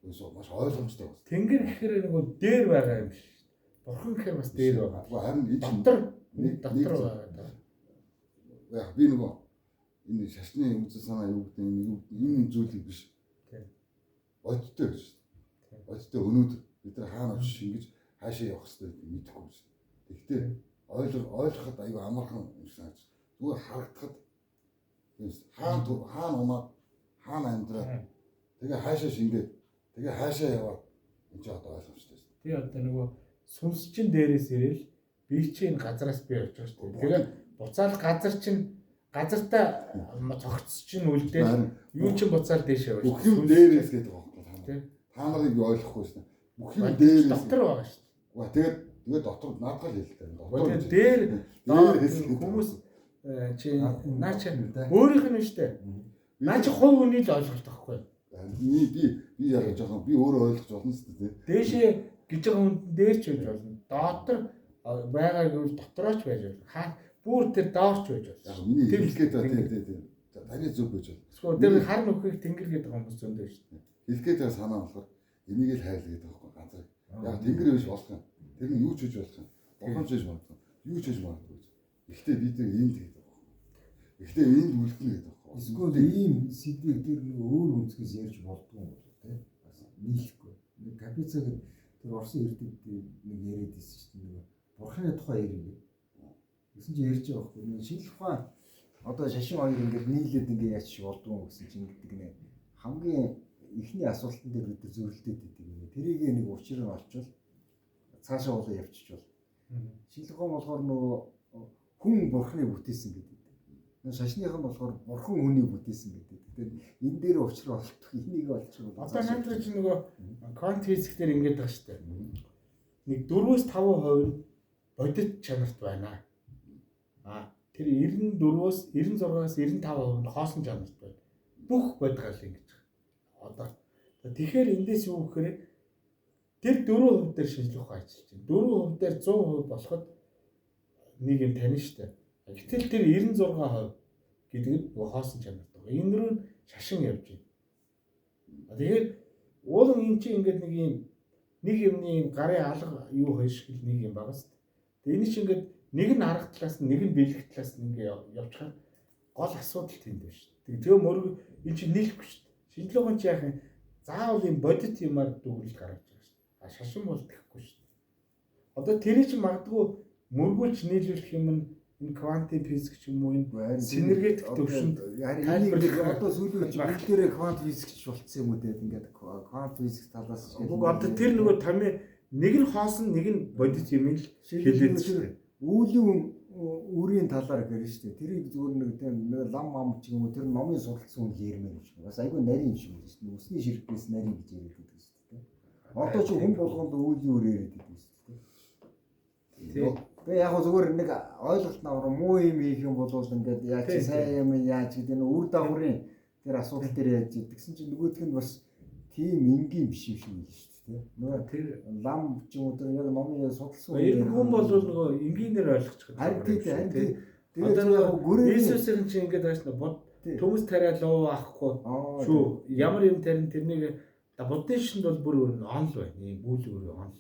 Өсөө маш ойлгомжтой байна. Тэнгэр гэхээр нөгөө дээр байгаа юм шиг. Бурхан гэхээр бас дээр байгаа. Харин энэ дотор байгаа. Яг би нөгөө энэ шашны үзэл санаа юу гэдэг энэ зүйлийг биш. Тийм. Бодтой гэж. Бодтой өнөөдөр бид нар хаана очиж ингэж хаашаа явах хэрэгтэй мэдэхгүй биш. Тэгвэл ойлгоход аюу амархан юм шиг санаж. Зүгээр харагдахад хаана унаад хаана амьдраа. Тэгээ хаашаа шингээд тэгээ хаашаа яваад энэ ч одоо ойлгомжтой шүү. Тэгээ одоо нөгөө сүнс чин дээрээс ирэл би чинь газраас би явж байгаа шүү. Тэгээ буцаал газар чинь газартаа цогцс чинь үлдээд юу чин буцаал дээш явж. Бүх юм дээрээс гэдэг байгаа байхгүй. Та нарыг ойлгохгүй шнэ. Бүх юм дээрээс дотор байгаа шүү. Ва тэгээд дотор наадгал хэлдэг. Дотор дээр хүмүүс чи наа чи өөрийнх нь шүү дээ. Наа чи хувь хүний л ойлголт байхгүй. Би яг жоохон би өөрөө ойлгож болно шүү дээ. Дээшээ гэж байгаа хүн дээр ч байж болно. Дотор байгаа гэвэл доторооч байж болно. Бүр тэр доорч байж болно. Яг миний хэлгээд тийм. Таны зөв байж болно. Эсвэл тэр хар нүхийг тэнгэр гэдэг хүмүүс зөндөө шүү дээ. Хэлгээд санаа болохоор энийг л хайрлаа гэдэг байхгүй ганцаар. Яг тэнгэр биш болох юм. Тэр нь юу ч хийж болох юм. Бурхан ч хийж магадгүй. Юу ч хийж магадгүй. Гэхдээ бид нэг энд гэдэг байхгүй. Гэхдээ энд үлдэнэ гэдэг байхгүй. Эсвэл ийм сэдвийг тэр нэг өөр үнцгээс ярьж болдгоо юм болоо тий. Бас нийлэхгүй. Нэг Капица гэдэг тэр Орсын эрдэмтэд нэг яриад ирсэн чинь нэг бурханы тухай ярив. Гэсэн чинь ярьж байгаа байхгүй. Нэг шинжлэх ухаан одоо шашин хоёр ингээд нийлээд ингээд яач болдгоо гэсэн чинь гэдэг нэ хамгийн эхний асуултан дээр бид зөвлөдөд идэг. Тэрийг нэг учир нь олчвол цаашаа болоо явчихвал. Шинжлэх ухаан болохоор нөгөө хүн бурхны бүтээсэн гэдэг. Шашныхан болохоор бурхан хүнийг бүтээсэн гэдэг. Тэгэхээр энэ дээр учир олдох энийг олчих. Одоо нандаа чи нөгөө квант физик дээр ингэж байгаа шүү дээ. Нэг 4-5% нь бодит чанарт байна. Тэр 94-өөс 96-аас 95% нь хоосон чанарт байна. Бүх бодгал ингэж. Одоо тэгэхээр эндээс юу гэхээр тэр 4% дээр шинжлэх ухаан ажиллаж байна. 4% дээр 100% болоход нэг юм тань штэ. Гэтэл тэр 96% гэдэг нь хоосон чанарт байгаа. Энэ рүү шашин явж байна. Тэгэхээр уулын эн чинь ингээд нэг юмны гарын алга юу хашгил нэг юм байгаа штэ. Тэгээ энэ чинь ингээд нэг нь арга талаас нь нэг нь бэлэг талаас нь ингээд явчихаар гол асуудал тэнд байна штэ. Тэгээ мөрөг эн чинь нийлэхгүй штэ. Шинжлэх ухаан чи яах юм? Заавал юм бодит юмар дүгнэлт гаргаж байгаа штэ. Шашин бол тэхгүй штэ. Одоо тэр чинь магадгүй мөргүүлж нийлүүлэх юм нь энэ квантын физик ч юм уу энэ синергетик төвшөнд одоо сүүлийн үеийн бүгдээрээ квант физикч болцсон юм уу гэдэг ингээд квант физик талаас одоо тэр нөгөө томьёо нэг нь хоосон нэг нь бодит юм л хэлээд шүү. Үүлийн үрийн талаар гэрэн шүү дээ. Тэрийг зүгээр нэг тийм лам мам ч юм уу тэр номын суралцсан үйл ярмаар юм шиг. Бас айгүй нарийн юм шиг байна шүү дээ. Усны ширхгээс нарийн гэж яриад байдаг шүү дээ. Одоо ч хүн болгонд үүлийн үр яриад байдаг шүү дээ. Тэгээ яг зүгээр нэг ойлголт навар муу юм хийх юм бол ингээд яа чи сайн юм яаж гэдэг нь үр дагаврын тэр асуудал дээр яаж гэдгсэн чинь нөгөөх нь бас тийм энгийн биш юм шиг байна шүү дээ. Нөгөө тэр лам ч юм уу тэр яг номын судалсан энэ хүн бол нөгөө энгийнээр ойлгочих. Харин одоо нөгөө Иесусийн чинь ингээд байна шүү бод төмс тариа луу авахгүй шүү. Ямар юм тарин тэрнийг буддын шинд бол бүр онл байна. Ийм бүл өөр онл.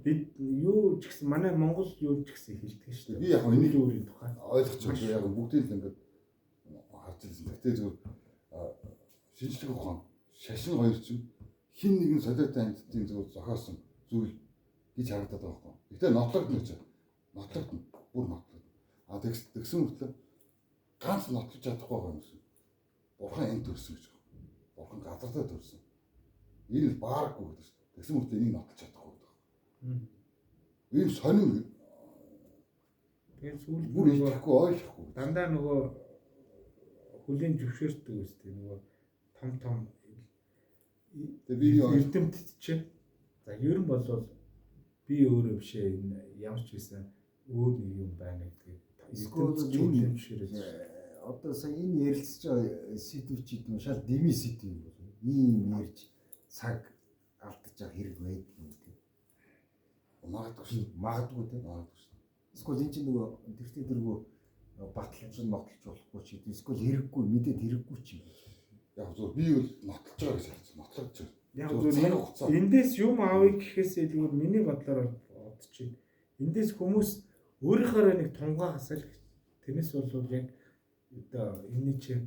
Бид юу ч гэсэн манай Монгол юу ч гэсэн хэлдэг шүү дээ. Би яг энийг өөрийн тухай ойлгож байгаа. Яг бүгдийг л ингээд харж ирсэн. Гэтэ зөв шинжлэх ухаан шашин хоёр чинь хин нэгэн солиотой амьтдын зөв зохиосон зүйл гэж харагдаад байгаа байхгүй. Гэтэ нотлогдно гэж байна. Нотлогдно. Бүр нотлогдно. Тэгсэн мэтлээ ганц нотлож чадахгүй байгаа юм шиг. Бурхан энд төрсөн гэж байна. Бурхан газар дээр төрсөн. Энэ л баарахгүй гэдэг шүү. Тэгсэн мэтлээ энийг нотлож чадахгүй. Ийм сонин тэгээд сүүл бүр итгэхгүй ойлгохгүй. Дандаа нөгөө хүлийн зөвшөөртөг үстэй нөгөө том эрдэмтэд чи. За ер нь бол би өөрөө бишээ энэ ямар ч байсан өөр нэг юм байна гэдгийг эрдэмтэд зөвшөөрөөж. Одоо сая энэ ярилцж байгаа сэдвүүд чи юм шал дими сэдв юм бол ийм ярьж цаг алдаж байгаа хэрэг байдаг юм тийм. Магадгүй тийм. Эсвэл энэ чинь нөгөө тэртээ дэргүү баталж нотлож болохгүй ч гэдэг. Эсвэл хэрэггүй мэдээд хэрэггүй ч юм. Яг зөв би бол нотлож байгаа гэж харсан. Нотлогдож байна. Яг зөв эндээс юм аавыг гэхээс илүү миний бодлоор бодож байна. Эндээс хүмүүс өөрийнхөө нэг тунгаахаас л тэрнээс бол яг одоо энэ чинь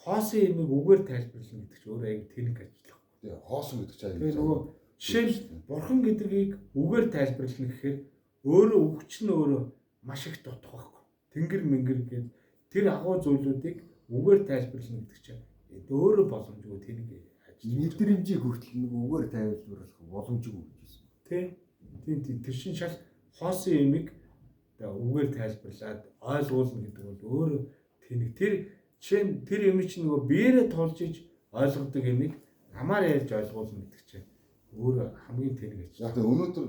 хоосон юмыг үгээр тайлбарлана гэдэг чинь өөрөө яг техник ажиллах. Тэгээ хоосон гэдэг чинь тэгээ нөгөө жишээл бурхан гэдгийг үгээр тайлбарлана гэхээр өөрөө үгч нь өөрөө маш их дутх байхгүй. Тэнгэр мэнгэр гэдэг тэр агуу зүйлүүдийг үгээр тайлбарлана гэдэг чинь өөрөө боломжгүй тэнийг мэдрэмжийг хүртэл нэг үгээр тайлбарлах боломжгүй гэсэн. Тийм тэр шин шал хоосон юмыг үгээр тайлбарлаад ойлгуулна гэдэг бол өөрөө тэнийг тэр жишээ нь тэр юм чинь нөгөө биеэрээ тулж иж ойлгодог юмыг амаар ярьж ойлгуулна гэдэг чинь өөр хамгийн тэнэг гэж. Яг тэгээ өнөөдөр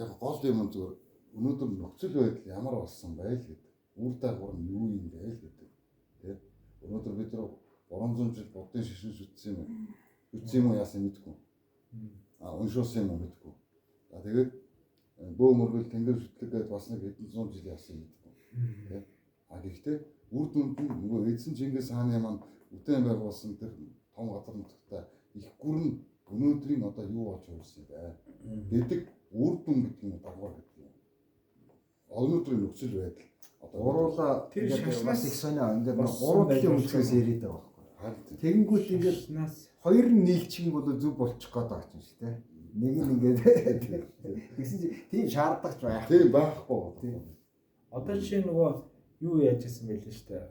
яг гол юм зүгээр өнөөдөр нөхцөл байдал ямар болсон байл гэдэг. Үр дагавар нь юу юм байл гэдэг. Тэгээд өнөөдөр бид нар 300 жил буддын шашин шүтсэн юм. Шүтсэн юм яасан мэдгүй. Уншуулсан юм мэдгүй. Тэгээд бөө мөргөл тэнгэр шүтлэгээд бас нэг хэдэн зуун жил яасан мэдгүй. Тэгээд гэхдээ үр дүнд нь нөгөө эзэн Чингис хааны маань үтэн байгуулсан тэр том газар нутагта их гүрэн өнөөдрийн одоо юу болж хувирсан бэ гэдэг үр дүн гэдэг нь дагвар гэдэг юм. Өнөөдрийн нөхцөл байдал одоо уруула тэр шашнаас их сонио ингээд гурван талын үлцгээс яриад байгаа байхгүй. Тэгэнгүүт ингээд шашнаас хоёр нь нийлчих юм бол зүг болчих гээд байгаа юм шиг те. Нэг нь ингээд тэгсэн чи тийм шаардлагач байх. тийм байхгүй тийм. Одоо жишээ нөгөө юу яаж ирсэн байл л шүү дээ.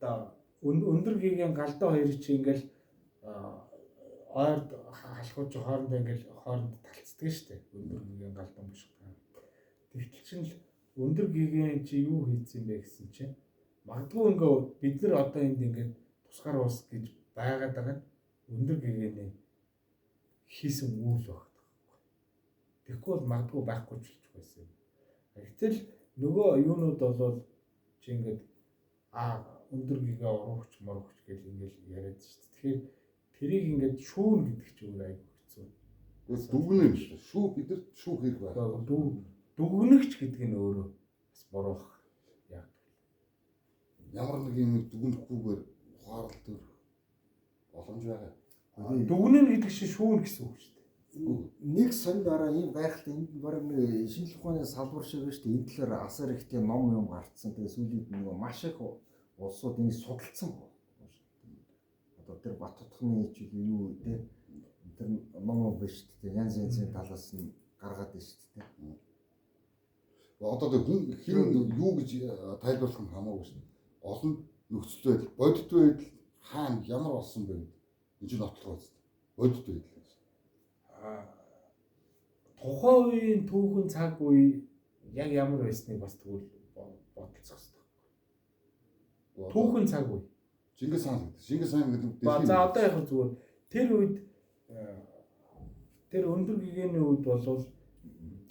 Одоо өндөр гигийн галдаа хоёр чи ингээл ойрд халахууч хоорондоо ингээл хооронд талцдаг шүү дээ. Өндөр гигийн галдан бушгах. Тэгтэл чинь л өндөр гигийн чи юу хийцэн бэ гэсэн чинь магадгүй ингээ бид нар одоо энд ингээд тусгаар уус гэж байгаад байгаа нь өндөр гигэний хийсэн үйл багт. Тэгэхгүй бол магадгүй байхгүй ч гэж байсан юм. Гэтэл нөгөө юунууд бол чи ингээд өндөр гигээ урууч морогч гэж ингээд яриад шүү дээ. Тэгэхээр тэрийг ингээд шүүн гэдэг чинь өөр айгүй хэцүү. Тэгээс дүгнэ юм шүү. Шүү бидэрт шүү хэрэг байна. Дүгнэгч гэдэг нь өөрөө бас буруух. Яг ямар нэг юм дүгнэхгүйгээр ухаарлт төр боломж байгаа. Дүгнэн гэдэг чинь шүүн гэсэн үг шүү дээ. Нэг сонь дараа ийм гайхалтай энд бараг нэг шинжлэх ухааны салбар шиг байна шүү дээ. Энэ талаар асар их тийм ном юм гарцсан. Тэгээ сүүлийн нөгөө маш их улсууд энийг судалсан. Одоо тэр Баттутхны чиг юу те тэр ном биш шүү дээ. Янз янзын талаас нь гаргаад байна шүү дээ. Одоо тэг хүн хин юу гэж тайлбарлах нь хамаагүй шүү дээ. Олон нөхцөл байдал, бодит байдал хаана ямар болсон бэ? Энэ чинь нотлох байц. Бодит байдал. Тухайн үеийн түүхэн цаг үе яг ямар байсныг бас тэгвэл бодолцох хэрэгтэй. Түүхэн цаг үе. Чингис хаан гэдэг. За одоо яг зүгээр тэр үед тэр өндөр гигэний үед бол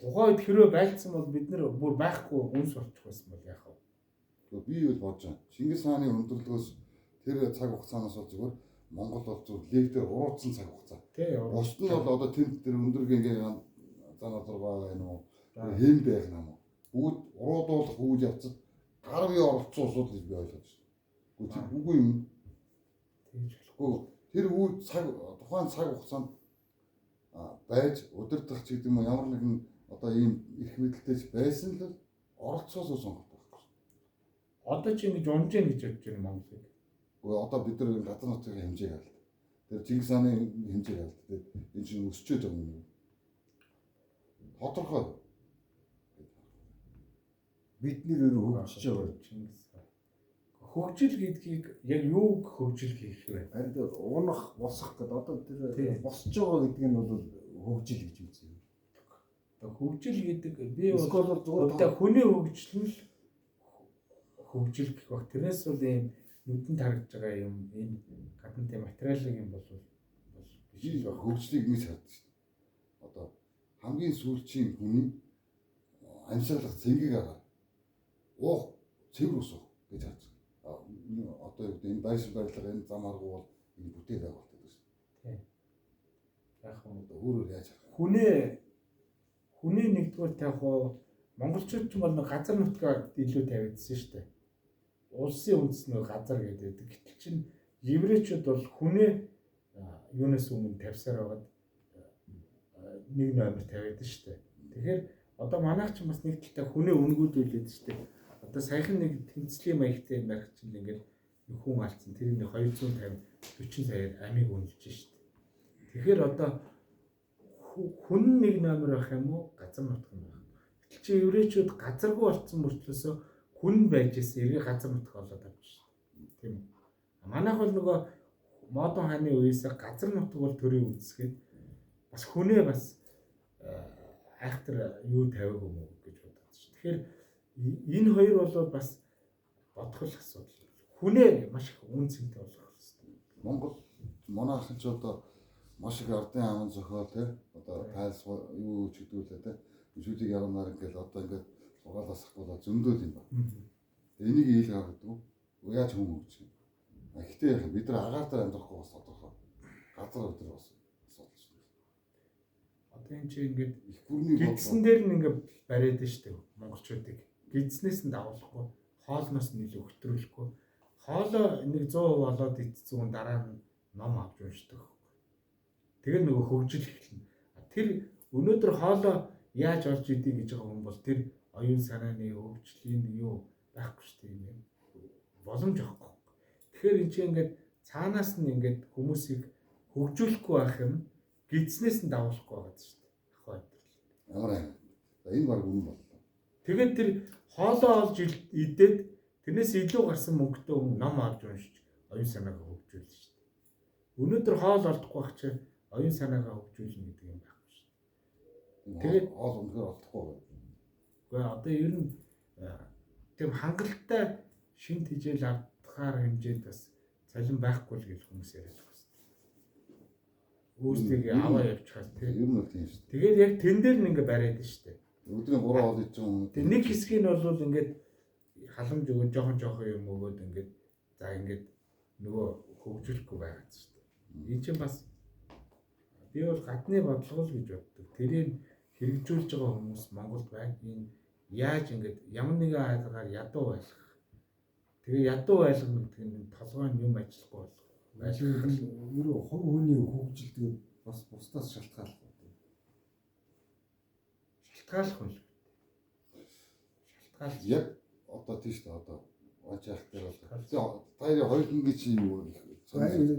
тухайн үед хэрвээ байлцсан бол бид нар бүр байхгүй үнс болчих байсан бол яах вэ? Би бол бодож байна. Чингис хааны өндөрлгөөс тэр цаг хугацаанаас бол зүгээр Монгол бол зүгээр лектээр уруудсан цаг хугацаа. Бусд нь бол одоо тэр өндөр гингээ зан азаргаа байна уу? Хэм байх юм уу? Бүгд уруудуулах үйл явцад гар бие оролцсон усуд гэж би ойлгож байна. Үгүй юм. Тэр үйл цаг тухайн цаг хугацаанд байж удирдах ч гэдэг юм ямар нэгэн одоо ийм их мэдлэлтэй байсан л оролцоосоо сонгох байхгүй. Одоо чи ингэж унж яах гэж бодож байна Монголыг. Одоо бид нар газар нутгийн хэмжээг аль. Тэр Чингис хааны хэмжээг аль. Тэр энэ чинь өсчөөд байгаа юм. Тодорхой. Бидний өөрөө хөгжиж байгаа Чингис хаан. Хөгжил гэдгийг яг юу хөгжил хийх вэ? харин унах, босох гэдэг одоо тэр босч байгаа гэдэг нь бол хөгжил гэж үзье. Одоо хөгжил гэдэг би бол хүний хөгжил нь хөгжил гэх баг. Тэрнээс бол ийм нүдэнд харагдж байгаа юм энэ гадна тийм материалын юм бол биш л хөгжлийг ингэж харддаг шүү дээ. Одоо хамгийн сүүлчийн хүний амьсгалах цэнгийг агаа. Уух, цэвэр усах гэж харддаг. Одоо юу гэдэг энэ байшин барилга энэ зам аргуу бол энэ бүтээл байгуулдаг шүү дээ. Тийм. Яг нь өөрөөр яаж харах. Хүний нэгдүгээр тавих уу монголчууд ч бол газар нутгаа илүү тавьдсан шүү дээ. Улсын үндэснөө газар гэдэг. Гэтэл чинь еврейчүүд бол хүнээ юунаас өмнө тавьсаар байгаад нэг номер тавиад шүү дээ. Тэгэхээр одоо манайх ч бас нэг талтай хүнээ үнгүүдүүлээд шүү дээ. Одоо саяхан нэг тэмцлийн маягтай нарх чинь ингээд хүн алдсан тэрний 250 40 саяар амийг үнэлж шүү дээ. Тэгэхээр одоо хүн нэг номер байх юм уу газар нутг нь байх. Гэтэл чи еврейчүүд газаргүй болцсон мөртлөөсөө хүн байж исэн эргээ газар нутг болоод авчих шүү дээ. Тийм үү? Манайх бол нөгөө модон хааны үеэс газар нутг бол төрийн үүсгээд бас хүнээ бас айхтар юу тавиаг юм уу гэж бодож шүү. Тэгэхээр энэ хоёр бол бас бодгол асуудал. Хүнээ маш их үн цэнтэй болгох хэрэгтэй. Монгол манайхан ч одоо маш их ардын аман зохиол те одоо тайлс юу ч гэдүүлээ те шүлийг явнаар ингээл одоо ингээд сугаалаас хавуулаад зөндөөл юм байна. Энийг ийл гаргадаг. Яаж хүн хөгжих юм. Гэхдээ яг бид нар агаар дээр амьдрахгүй бас тодорхой. Газар өдр бас асуудал шүү дээ. Одоо энэ чи ингээд их бүрний гидсэн дээр нь ингээд бариад шүү дээ монголчуудыг. Гидснээс нь дагуулахгүй, хоолноос нь илүү хөтрүүлэхгүй. Хоолоо нэг 100% болоод ицсэн дараа нь ном авч уншдаг. Тэгээд нөгөө хөгжил эхэлнэ. Тэр өнөөдөр хоолоо яаж олж идэв гэж байгаа хүн бол тэр оюун санааны хөгжлийн юу байхгүй шүү дээ юм. Боломж авахгүй. Тэгэхээр энэ чинь ингээд цаанаас нь ингээд хүмүүсийг хөгжүүлэхгүй байх юм гидснээс нь дагуулахгүй байгаа шүү дээ. Ахаа өдрлөө. ямар аа. Энэ баг үнэн боллоо. Тэгээд тэр хоолоо олж идээд тэрнээс илүү гарсан мөнгөтэй хүн ном авч уншиж оюун санаагаа хөгжүүлнэ шүү дээ. Өнөөдөр хоол олдохгүй байх чинь оюун санаагаа хөгжүүлнэ гэдэг юм байхгүй шүү дээ. Тэгээд хоол өнөхөр олдохгүй. Гэхдээ одоо ер нь тийм хангалттай шин тижэл авдахаар хэмжээд бас цалин байхгүй л гэж хүмүүс яриад байна. Өөрсдөө аваа явчихсан тийм. Ер нь бол тийм шүү дээ. Тэгээд яг тэн дээр нь ингээ бариад нь шүү дээ. Өдрийн 3 хоол идэж байгаа юм. Тэгээд нэг хэсгийг нь бол ингээд халамж өгөө жоохон юм өгөөд ингээд за ингээд нөгөө хөгжүүлэхгүй байгаа шүү дээ. Энэ чинь бас би бол гадны бодлого л гэж боддог. Тэрийг хэрэгжүүлж байгаа хүмүүс Монголд байна. Энэ яаж ингээд ямар нэгэн айлгаар ядуу байлгах. Тэгээ ядуу байлгах гэдэг нь толгойн юм ажиллахгүй болох. Ерөө хувь хүний хөгжилдэг бас бусдаас шалтгааллах. Шалтгааллах байл. Шалтгаалж Яг одоо тийм шүү дээ. Одоо оожих дээр бол таяр хоёр ингээ чи юу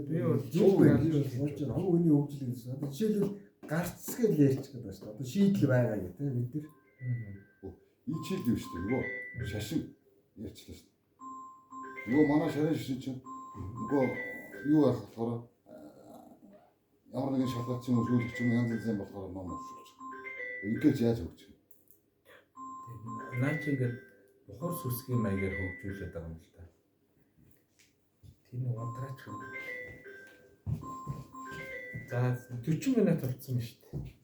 би бол зөв болж байгаа хувь хүний хөгжил гэсэн. Одоо жишээлбэл гарцсгээл ярьж байгаа байна шүү дээ. Одоо шийдэл байгаа гэх тийм бид нар. энэ чийлдэг шүү дээ. Нөгөө шашин ярьчлаа шүү дээ. Нөгөө манай шарын шашин чинь нөгөө юу байх болохоор ямар нэгэн шалгалт юм шүүлэх юм янз янз болохоор ном уншиж. Ингээд яаж хөгжих вэ? наа чи ингээд бухар сүсгийн маягаар хөгжүүлээд байгаа юм л та. Тийм удраач юм. За 40 минут болцсон ба шүү дээ.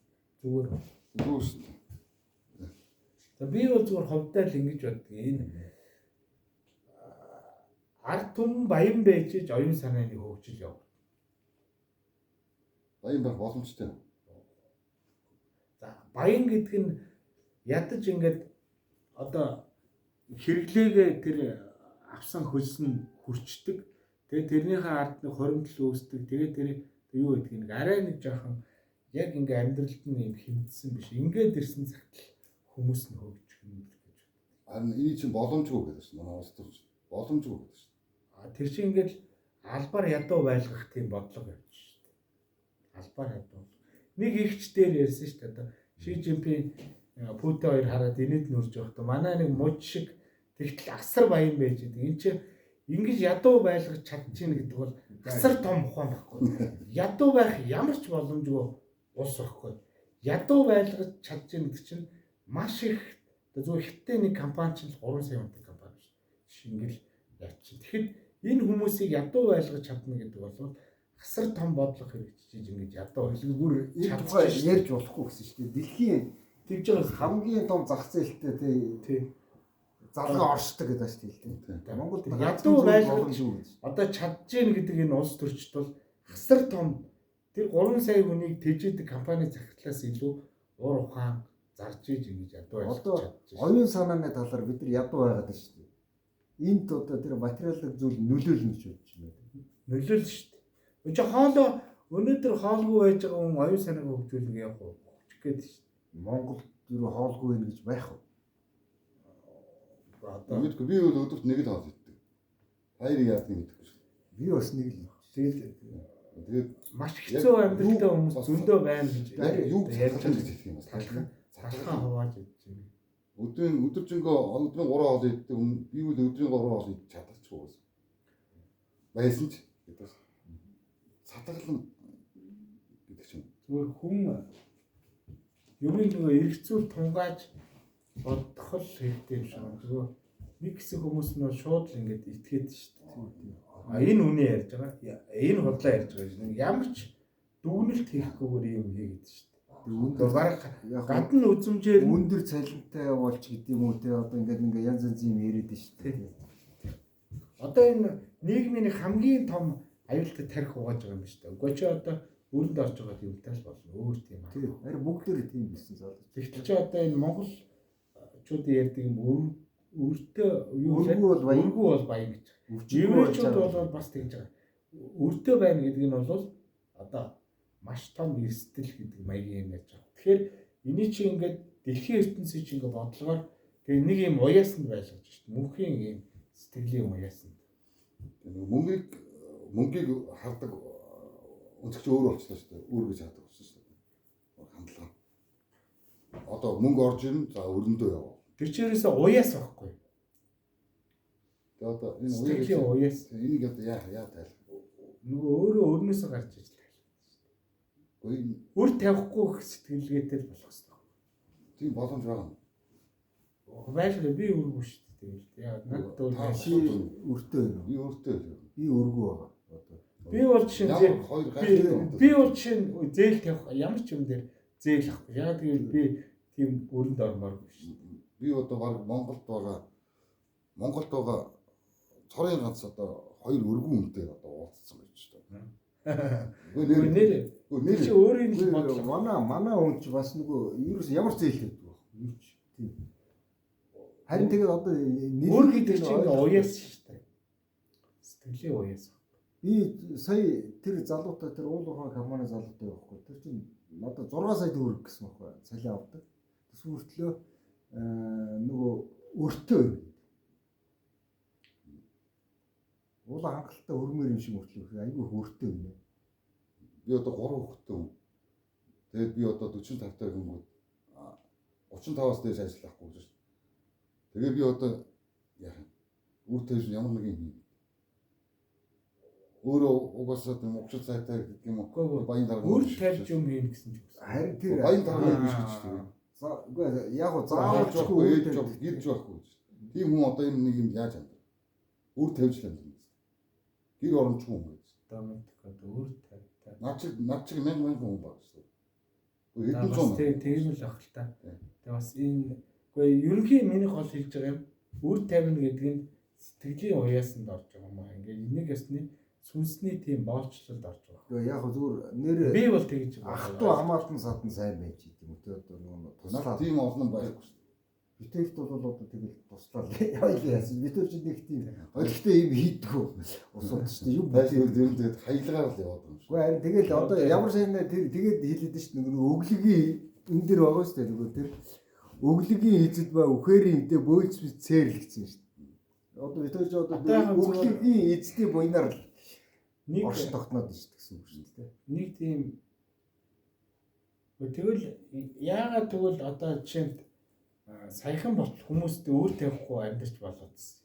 Зүгээр. Юу шүү дээ. За би бол зүгээр ховдоо л ингэж боддог. Энэ ард түмэн баян байж оюун санааны хөгжил яв. Баян байх боломжтой. За баян гэдэг нь ядаж ингээд одоо хэрэглээгээ тэр авсан хөлсөн хүрчдэг. Тэгээ тэрнийхээ ард нэг хоримтлал үүсдэг. Тэгээ тэр юу гэдэг нэг арай нэг жоохон яг ингээ амьдралд нь юм хэмтсэн биш. Ингээд ирсэн цагт хүмүүс нь хөгжих юм л гэж. Харин энэ чинь боломжгүй гэдэг шин. Манай улс төрч боломжгүй гэдэг шин. Тэр чинь ингээд албаар ядуу байлгах тийм бодлого явж шүү дээ. Албаар ядуу. Нэг ихч дээр ярьсан шүү дээ. Одоо Ши Жинпин Путин хоёр хараад инээд нүрж явахдаа манай нэг муж шиг тэгтэл асар баян байж байгаа. Энд чинь ингэж ядуу байлгаж чадчихна гэдэг бол асар том ухаан байхгүй. Ядуу байх ямар ч боломжгүй улс байхгүй. Ядуу байлгаж чадчихна гэдэг чинь маш их зөв ихтэй нэг компани чинь 3 сая хүнтэй компани шүү. Шингэл явчих. Тэгэхэд энэ хүмүүсийг ядуу байлгаж чадна гэдэг бол асар том бодлого хэрэгжиж ингэж ядуу Бүр энэ тухай ярьж болохгүй гэсэн шүү дээ. Дэлхийн тэгж байгаа хамгийн том зах зээлтэй тий залгаа оршдог гэдэг шүү дээ. Монголд ядуу байлгаж одоо чадчихээн гэдэг энэ улс төрчд бол асар том тэр 3 сая хүнийг тэжээдэг компани захирлаас илүү уур ухаан зарж иж ингэж ядуу байлгаж чадчих. Оюун санааны талаар бид нар ядуу байгаад байна шүү дээ. Энд одоо тэр материалын зүйл нөлөөлнө гэж бодож байна. Нөлөөлнө шүү дээ. Өчигдөр хоолоо өнөөдөр хоолгүй байж байгаа хүн оюун санаагаа хөгжүүлнэ явах уу? Гээд шүү дээ. Монгол юу хоолгүй байх гэж байх уу? Одоо би бол өдөрт нэг л хоол иддэг. Хоёрыг яадаг мэдэхгүй шүү. Би бас нэг л. Тэгээд маш хэцүү амьдралтай хүмүүс зөндөө байна гэж яг юу ярьж гэж хэлэх юм бас. цалхаа хувааж идэж байна. Өдөржингөө өдрийн 3 хоол иддэг. Би бол өдрийн 3 хоол идэж чадчихгүй байсан. Байсан ч гэдэг. Сатгалан гэдэг чинь. Зүгээр хүн юмыг нөгөө эргэцүүл тунгааж бодох л хэрэгтэй юм шиг байна. Зүгээр нэг хэсэг хүмүүс нь шууд л ингэж итгээд шүү дээ. Энэ үнэ ярьж байгаа. Энэ худлаа ярьж байгаа. Ямар ч дүгнэлт хийхгүйгээр юм хийгээд шүү дээ. Өндөр баг гадна үзмжээр өндөр цалинтай болж гэдэг юм уу те одоо ингээд янз янз юм яриад шүү дээ. Одоо энэ нийгмийн хамгийн том аюултай тарих угааж байгаа юм шүү дээ. Угаа чи одоо өрөнд орж байгаа юмтай л болно. Өөр тийм аа. Тийм. Харин бүгдээр тийм байсан зал. Тэгтэл чи одоо энэ монголчууд ярьдаг юм өртөө юу өргүү бол баян гэж. Еврейчүүд бол бас тэгж байгаа. Өртөө байна гэдэг нь бол одоо маш том эрсдэл гэдэг маягийн юм яаж байгаа. Тэгэхээр эний чи ингээд дэлхийн ертөнцийн чи ингээд бодлогоор тэгээ нэг юм уяасанд байлгаж шүү дээ. Мөнхийн юм сэтгэлийн уяасанд. Мөнгийг хардаг өнцгч өөр болчихлоо шүү дээ. Өөр гэж хаадаг болсон шүү дээ. Хандлага. Одоо мөнгө орж ирнэ. За өрөндөө яваа. Тэр чирээсээ уяас байхгүй. Тэгээ одоо энэ Сэтгэлийн уяас энийг одоо яа тайлах. нөгөө өөрөө өөрнөөсөө гарч иж тайлах. Гэхдээ Үр тавихгүй их сэтгэлгээтэй болох хэрэгтэй. тийм боломж байгаа. Байлгүй би үргүй шүү дээ. Тэгэл яа надад бол Чи өртөө байна уу? Би өөртөө л. Би өргөө байгаа. Одоо. би бол жишээ нь Хоёр гайхалтай. би бол жишээ нь зээл тавих ямар ч юм дээр зээл авахгүй. Яагаад гэвэл би тийм өрөнд ормооргүй шүү дээ. Би одоо баг Монголд байгаа цорын ганц одоо хоёр өргөн үнэтэй одоо уулзсан байж таа. Үгүй нэр чи өөрийн л бодлоо. Манай хүн ч бас нөгөө ерөөс ямар зээл хийдэг вэ? Юу ч тийм. Харин тэгээд одоо Өөр гэдэг чинь уяас шүү дээ. Сэтгэлийн уяас. би сая тэр залуутай тэр уулуурхай компани залуутай явахгүй. Тэр чинь надад 6 сая төгрөг гэсэн байхгүй. Цалин авдаг. Тэс хүртлөө нөгөө өртөө. Уулаа хангалттай өрмөр юм шиг өртлөө. Айгүй өртөө юм. Би одоо 3 хүүхэдтэй хүн. Тэгээд би одоо 45 таа хүмүүс 35-аас дээш ажиллахгүй шүү дээ. Тэгээ би одоо яах вэ? Үр тавьж ямар нэг юм. Өөрөө угаасаа тийм угшил сайтай гэдэг юм уу? Баян дарга. Үр тавьж юм хийн гэсэн ч үгүй. Харин тэр баян дарга биш гэж тийм. За үгүй яг гоо Заавал заавалчгүй ээж жоо гэрж байхгүй. Тийм хүн одоо энэ нэг юм яаж амт. Үр тавьж л амт. Гэр оромчгүй хүн гэж. Одоо мэдхгүй үр тавьтай. Над чиг мянга хүн баг шүү. Хэдэн зуун. Тийм л ах л та. Тэгээ бас энэ үгүй ерөнхийн миний гол хэлж байгаа юм. Үр тавина гэдэг нь сэтгэлийн уяасанд орж байгаа юм аа. Ингээд энийг ясны сүнсний тийм боолчлолд орж байгаа. үгүй яг зүгээр нэр Би бол тэгж ах トゥ хамаатан садан сайн байж идэм үү те одоо нөгөө туслаад Тийм олон байхгүй шүү. битээгт бол одоо тэгэл туслаад яа яасан битүүр чинь нэг тийм ойлгохтой юм хийдгүү усууд шүү дээ юм Тайлбар дээр тэгээд хаялагаар л яваад байгаа юм шүү. үгүй харин тэгэл одоо ямар сайн тэр тэгээд хэлээд шүү дээ нөгөө өглөгийн энэ дэр байгаа шүү дээ нөгөө тэр өглөгийн эзэд ба үхэрийн эдэ бөөлж цэрлэгцэн шүү дээ. Одоо битүүр чинь одоо өглөгийн эзний буйнаар нэг оршин тогтноод шүү дээ гэсэн үг шүү дээ. нэг тийм тэгвэл яагаад тэгвэл одоо жишээнд саяхан болтол хүмүүст өөр тавихгүй амьдарч болоодсэн.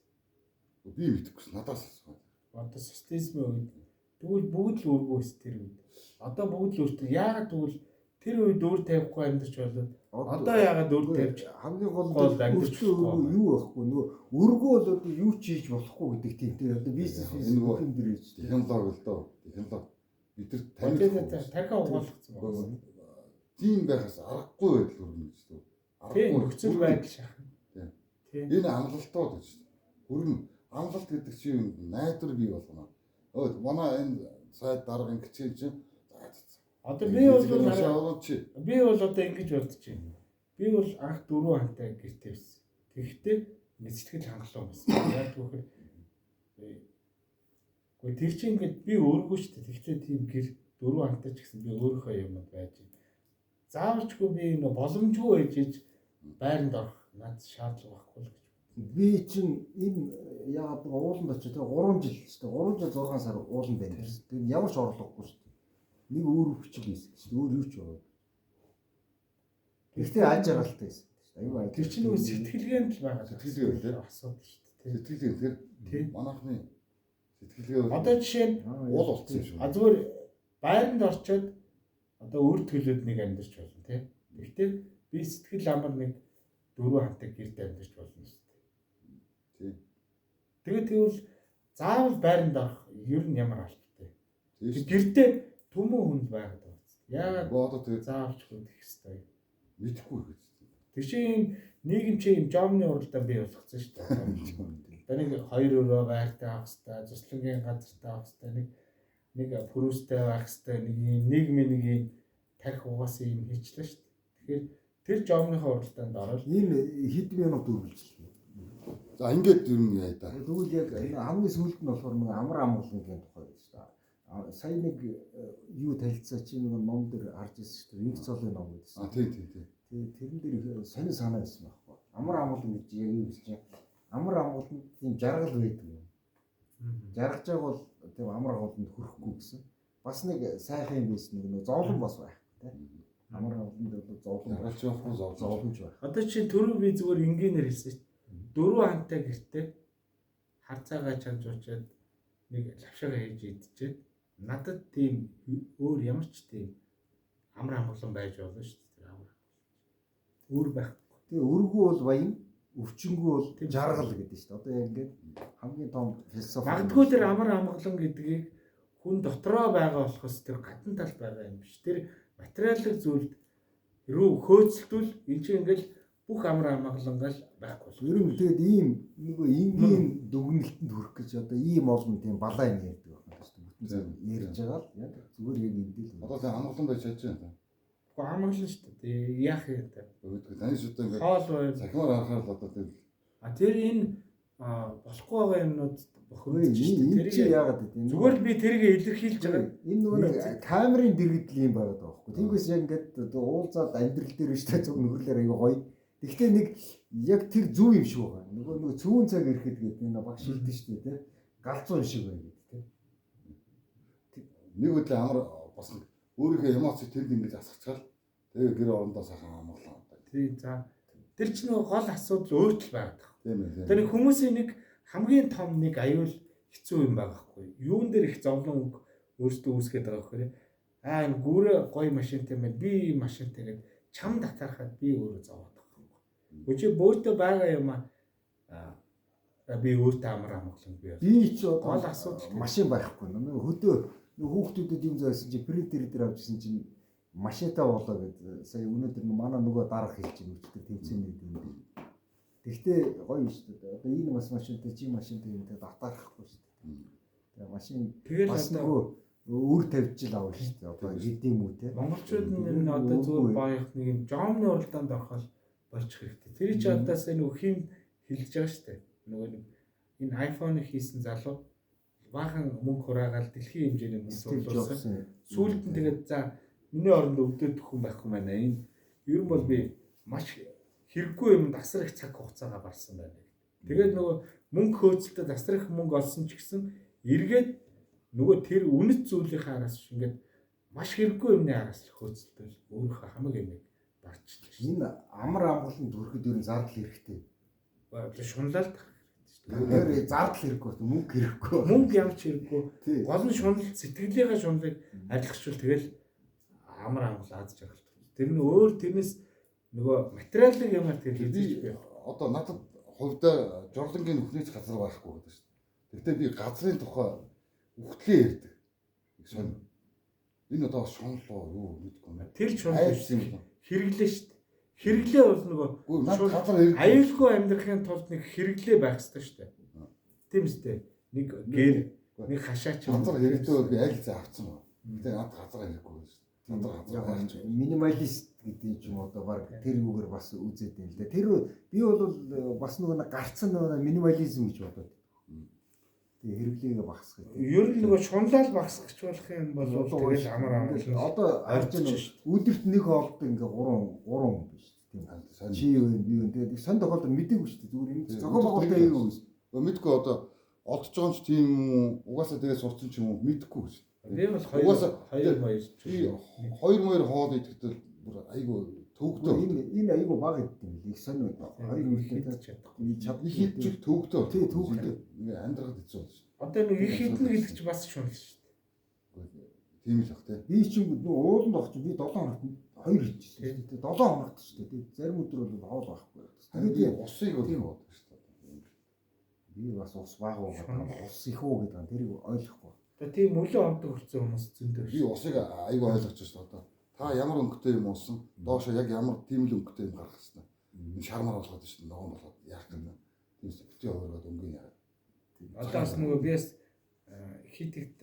Би мэдэхгүй надаас асуух. Одоо социализмын үед тэгвэл бүгд л өргөөс тэр үед. Одоо бүгд л өөртөө яагаад тэгвэл тэр үед өөр тавихгүй амьдарч болоод одоо яагаад өөр тавьж хамгийн гол гол нь амьдарч юу байхгүй нөгөө өргөө бол одоо юу ч хийж болохгүй гэдэг тийм тийм одоо бизнес юм дээр хийж Технологи л доо. Технологи бид нар тархиа угаалгацсан байна. тийм байхаас аргагүй байдал өргөнө гэж дээ. Тийм нөхцөл байдал шахна. Тийм. Энэ амлалтууд гэж. Өргөн амлалт гэдэг чинь найдвар бий болгоно. Өө манай энэ сайд даргын хичээл чинь Одоо би бол одоо ингэж бодож байна. Би бол анх 4 хантай гэртээ байсан. Тэгэхдээ сэтгэл хангалуун байсан. Яг түүхээр үгүй тэр чинь ингэж би өөргөө шүү дээ. Тэгэхдээ тийм гэр 4 хантай ч гэсэн би өөрийнхөө юмуд байж байна. Заавалчгүй би нөө боломжгүй байж иж байранд орох над шаардлага байхгүй л гэж. би чинь энэ яг ууланд очиж тэр 3 жил шүү дээ 3 жил 6 сар ууланд байна гэсэн. Тэгээд ямар ч орлогогүй шүү дээ. Нэг өөр хүчил байсан шүү дээ. Өөр юу ч байгаа. Гэхдээ аж аргалтай байсан шүү дээ. Аюу Тэр чинь нөгөө сэтгэлгээнд л байгаа Сэтгэлгээ тийм. асуудал шүү дээ. сэтгэлгээ тэр Тийм. манайхны сэтгэлгээ Одоо жишээ нь уул болцсон юм шүү. А зүгээр байранд орчоод одоо өөр төлөөд нэг амьдарч болно тий. Гэхдээ би сэтгэл амар нэг 4 хантай гэрт амьдарч болно шүү дээ. Тийм. Тэгээд тэгвэл заавал байранд орох ер нь ямар албатай. Тийм. Гэртээ төмөн хүн байгаад байгаа. Яагаад Одоо тэр заавалч хүнд их хэвээр. мэдхгүй гэж. Тэг чинь нийгэмчийн юм жомны уралдаан бий болгоцсон шүү дээ. Одоо нэг 2 өрөө байртай авах хэрэгтэй, цуслангийн газартай авах хэрэгтэй, нэг пүрүүстэй байх хэрэгтэй, нэг юм нийгмийн нэг юм тарих угаасан юм хийчлээ шүү дээ. Тэгэхээр тэр жомныхоо уралдаанд ороод энэ хэдэн минут үргэлжлэх. За ингээд юу юм яа да. Тэгвэл яг энэ хамгийн сүүлд нь болохоор нэг амар амгалангийн тухай байна шүү дээ. Сая нэг юу танилцаа чи нэг ном дээр харж ирсэн шүү дээ. Инх цолын ном гэсэн. Тийм. Тэгээ тэрэн дээр сонир санаа байсан байхгүй. Амар амгалан гэж яг юу гэж чинь амар амгаланд тийм жаргал байдаг юм. Жаргаж байгаа бол тийм амар амгаланд хүрэхгүй гэсэн. Бас нэг сайхан юм байсан нэг зовлон бас байх тийм. Амар амгаланд бол зовлон Ягаад ч явахгүй зовлонч байх. одоо чи түрүү би зүгээр энгийнээр хэлсэн шүү дээ. 4 хантай гэртээ хар цагаа чанж уучаад нэг лавшаага хийж идчихэд надад тийм өөр ямар ч тийм амар амгалан байж болно шүү дээ. Амар өөр байх. Тэгээ өргөө бол баян, өвчнгөө бол жаргал гэдэг шүү дээ. Одоо яг ингээд хамгийн том философи. Магадгүй тэр амар амгалан гэдгийг хүн дотроо байгаа болохоос тэр гадна тал байгаа юм биш. Тэр материалын зүйлд рүү хөөцөлтөл энэ чинь ингээл бүх амар амгалангаал байхгүй бол. Ер нь тэгээд ийм нөгөө энгийн дүгнэлтэнд хүрэх гэж одоо ийм олон тийм балаа юм ярьдаг байна шүү дээ. Бүтэн цаг ярьж байгаа л яг зүгээр яг эндэл. Одоо тэг амгалан байж чадж байна. Гэхдээ амгалан шүү дээ. Яах юм те. Өөдгөө тань шүү дээ ингээд Хоол байр. захимаар анхаарал одоо тэг. Тэр энэ болохгүй байгаа юмнууд бохирдож энэ чи яагаад гэдэг юм. зүгээр л би тэрийг илэрхийлж байгаа. Энэ нөгөө камерын дэргэдэл юм байгаа даахгүй. Тэнгээс яг ингээд уулзаад амьдрал дээр шүү дээ зүг нөхөрлөөр аяга гоё. Гэхдээ нэг яг тэр зүв юм шиг байгаа. Нөгөө цөөн цаг ирэхэд гэдэг энэ багш хэлдэг шүү дээ тий. Галзуу шиг байна гэдэг тий. Нэг үдлээ амар бас өөрийнхөө эмоцийг тэнд ингэж асгацгаал. Тэгээ гэр орондоо сайхан амгалан. Тийм за. Тэр чинь нөгөө гол асуудал өөрчлөлт байгаад байна. Тийм ээ. Тэр хүмүүсийн нэг хамгийн том нэг аюул хэцүү юм байгаа хгүй. Юун дээр их зовлон үг өөртөө үүсгээд байгаа гэхээр энэ гүрэ гоё машинтай мэн би машинтай гэдэг чам татархаад би өөрөө зовоод байгаа юм. Өчиг бөөтө байгаа юм би өөртөө амар амгалан би. Би ч гол асуудал машин байхгүй. Нөгөө хөдөө хүүхдүүдэд юм зайсан чи принтер дээр авчихсан чинь машинтаа болоо гэдэг. Сая өнөөдөр манай нөгөө дарга хэлж байгаа үчтэй тэмцээний юм. Тэгтээ гоё шүү дээ. Одоо энэ бас машинтай чи машинтай юм тэгээд атаарахгүй шүү дээ. Тэгээ машин бас нөгөө өөр тавьжил авах шүү дээ. Одоо хэдийн мүү те. Монголчууд нь одоо зүгээр баах нэг юм жомны уралдаанд орохол болчих хэрэгтэй. Тэр чи одоос энэ хин хэлж байгаа шүү дээ. Нөгөө нэг энэ iPhone-ыг хийсэн залуу баахан мөнгө хураагаал дэлхийн хэмжээний мөнгө цуглуулсан. Сүүлд нь тэгээд за миний оронд өвдөд хүн байхгүй байна. Энэ ер нь бол би маш хэрэггүй юм асар их цаг хугацаагаа барсан байна. Тэгээд нөгөө мөнгө хөөцөлтөд асар их мөнгө олсон ч гэсэн эргээд нөгөө тэр үнэт зүйлийнхээ араас ингээд маш хэрэггүй юмны араас л хөөцөлтөл өөрийнхөө хамаг юм барчдаг. Энэ амар амгалан дүрхэд ер нь зардал хэрэгтэй. Шунлал Тэгэхээр зардал хэрэггүй, мөнгө хэрэггүй. Мөнгө ямар ч хэрэггүй. Гол нь шунал сэтгэлийнхээ шуналыг арилгахчвал тэгэл амар амгалан аадж байгаа л. Тэр нь өөр тэрнээс нөгөө материалын юмар тэр хийж би одоо надад хувьдаа жорлонгийн өхнөөс газар байхгүй гэдэг шүү дээ. Гэхдээ би газрын тухай үхтлээ ярьдаг. Сонь. Энэ одоо шунал юу мэдгүй юм. Тэр шунал хэрэглээ шүү дээ. Хэрэглээ бол нөгөө газар аюулгүй амьдрахын тулд нэг хэрэглээ байх хэрэгтэй шүү дээ. Тийм үстэй. Нэг гэр нэг хашаач газар хэрэгтэй би аль зэ авцсан ба. Гэтэ над газар хэрэггүй шүү дээ. Минималист гэдэг юм одоо баг тэр үгээр бас үзээд байна л да. Тэр би бол бас нөгөө гарцсан нөгөө минимализм гэж бодоод. Тэгээ хэрэглээгээ багасгах. Ер нь нөгөө шунлал багасгах болох юм бол тэгэл амар амгалан. Одоо арж нь өдөрт нэг олд ингээ 3 хүн биш тийм. Чи юу юм би юу тэгээд сонь тохиолдолд мэдээгүй шүү дээ. Зүгээр энэ зохион байгуулалтаа юу юм. Мэдгүй одоо олдож байгаа юм ч тийм үү угаасаа тэгээ сурцсан ч юм уу мэдгүй шүү. Би бол хоёр маяр хоол идэхдээ бүр айгүй төвөгтэй. Энэ айгүй баг идэв юм. Их сонь үү. Хоёр үлдээд чадахгүй. Их идчих төвөгтэй. Тий төвөгтэй. Ингээ амьдрахад хэцүү болж шүү. Одоо нэг их идэх гэдэг чи бас шунал шүү дээ. Тийм л бах тий. Би чинь нөгөө ууланд авч би 7 хоногт 2 хийчихсэн. Тий 7 хоногт шүү дээ. Зарим өдөр бол хоол байхгүй. Тэгээд усыг бол юм боддог шүү дээ. Би бас ус баг байгаа. Ус их үү гэдэг нь тэрийг ойлгохгүй. Тэгээ тийм мөлөө ондог хүрсэн хүмүүс зөндөө. Би усыг айгүй ойлгож шүү дээ одоо. Та ямар өнгөтэй юм уусан? Доошо яг ямар тийм л өнгөтэй юм гаргах хэрэгтэй. Энэ шармар болгоод шүү дээ. Ногоон болгоод яах юм бэ? Тиймээс битээ өөрөд өнгөний яа. Одоо бас нөгөө биэс хитэгт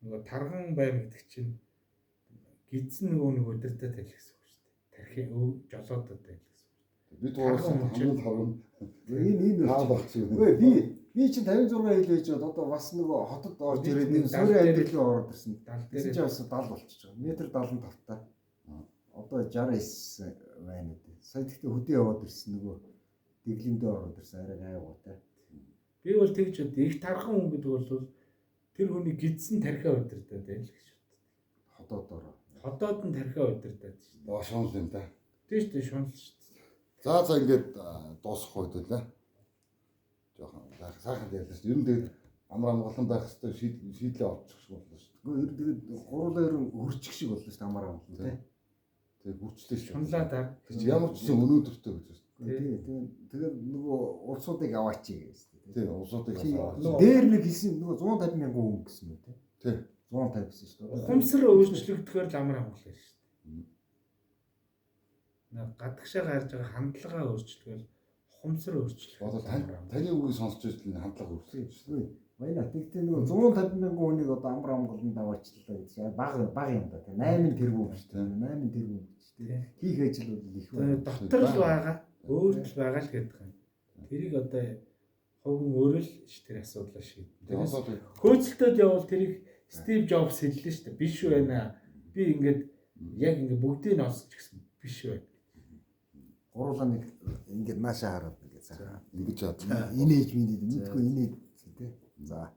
нөгөө тарган байр гэдэг чинь гидсэн нөгөө өдөртөө тайл гэсэн үг шүү дээ. Тархи жолоодод тайл гэсэн үг. Би туурсан хамгийн таван энэ таа багч юм. Би чинь 56 хил байж бод одоо бас нөгөө хотод орж ирээд нэг суурин амьдралын ороод ирсэн. Тэр чинь бас 70 болчихж байгаа. Метр 75 та. Одоо 69 байна үү. Сая тэгтээ хөдөө яваад ирсэн нөгөө дэглэмдээ ороод ирсэн арай гайгуутай. Би бол тэгж бод их тархан хүн гэдэг бол тэр хүний гидсэн тархиа удирдаад байл гэж боддог. Ходоодоор. Ходоод нь тархиа удирдаад шүү дээ. Шунал юм да. Тийм шүү дээ шунал шүү дээ. За ингээд дуусах үед лээ. жоохон сайхан ярьлаа шүү. Ер нь тэгээд амар амгалан байх хэрэгтэй шийдлээ олчих шиг боллоо шүү. Гэхдээ тэгээд гурлаа ер нь хөрчих шиг боллоо шүү амар амгалан тий. Тэгээд хүрчлээ шүү. Шунлаадаар. Ямар ч гэсэн өнөөдөртөө гэж байна. Тэгээд нөгөө улсуудыг аваачиг гэсэн. Тий, улсуудыг аваад. Дээр нэг хэлсэн нөгөө 150 мянган хүн гэсэн үү тий. Тий. 150 гэсэн шүү дээ. Ухамсар өөрчлөгдөхөөр л амар амгалан шүү дээ. Нэг гадагшаа гарч байгаа хандлагаа өөрчлөхөөр ухамсар өөрчлөх. Одоо таны үгийг сонсч байсан хандлага өөрчлөж шүү. Баяна тэгтээ нөгөө 150 мянган хүнийг одоо амар амгалан даваачлаа гэж баг юм да тий. 8 тэрбум шүү дээ. 8 тэрбум шүү дээ. Хийх ажил бол их байна. Дотор л байгаа, өөрт л байгаа л гэдэг юм. Тэрийг одоо хувь хүн өөрөө л тэр асуудлаа шийднэ. Хөөцөлтөд явбал тэрийг Стив Джобс хэллээ шүү дээ. Биш байна. Би ингээд яг ингээд бүгдийг нь олсч гэсэн биш байна. Гурлаа нэг ингээд наашаа хараад ингээд цаа. Ингэж чад. Инээж минь мэдгүй инээд тий. За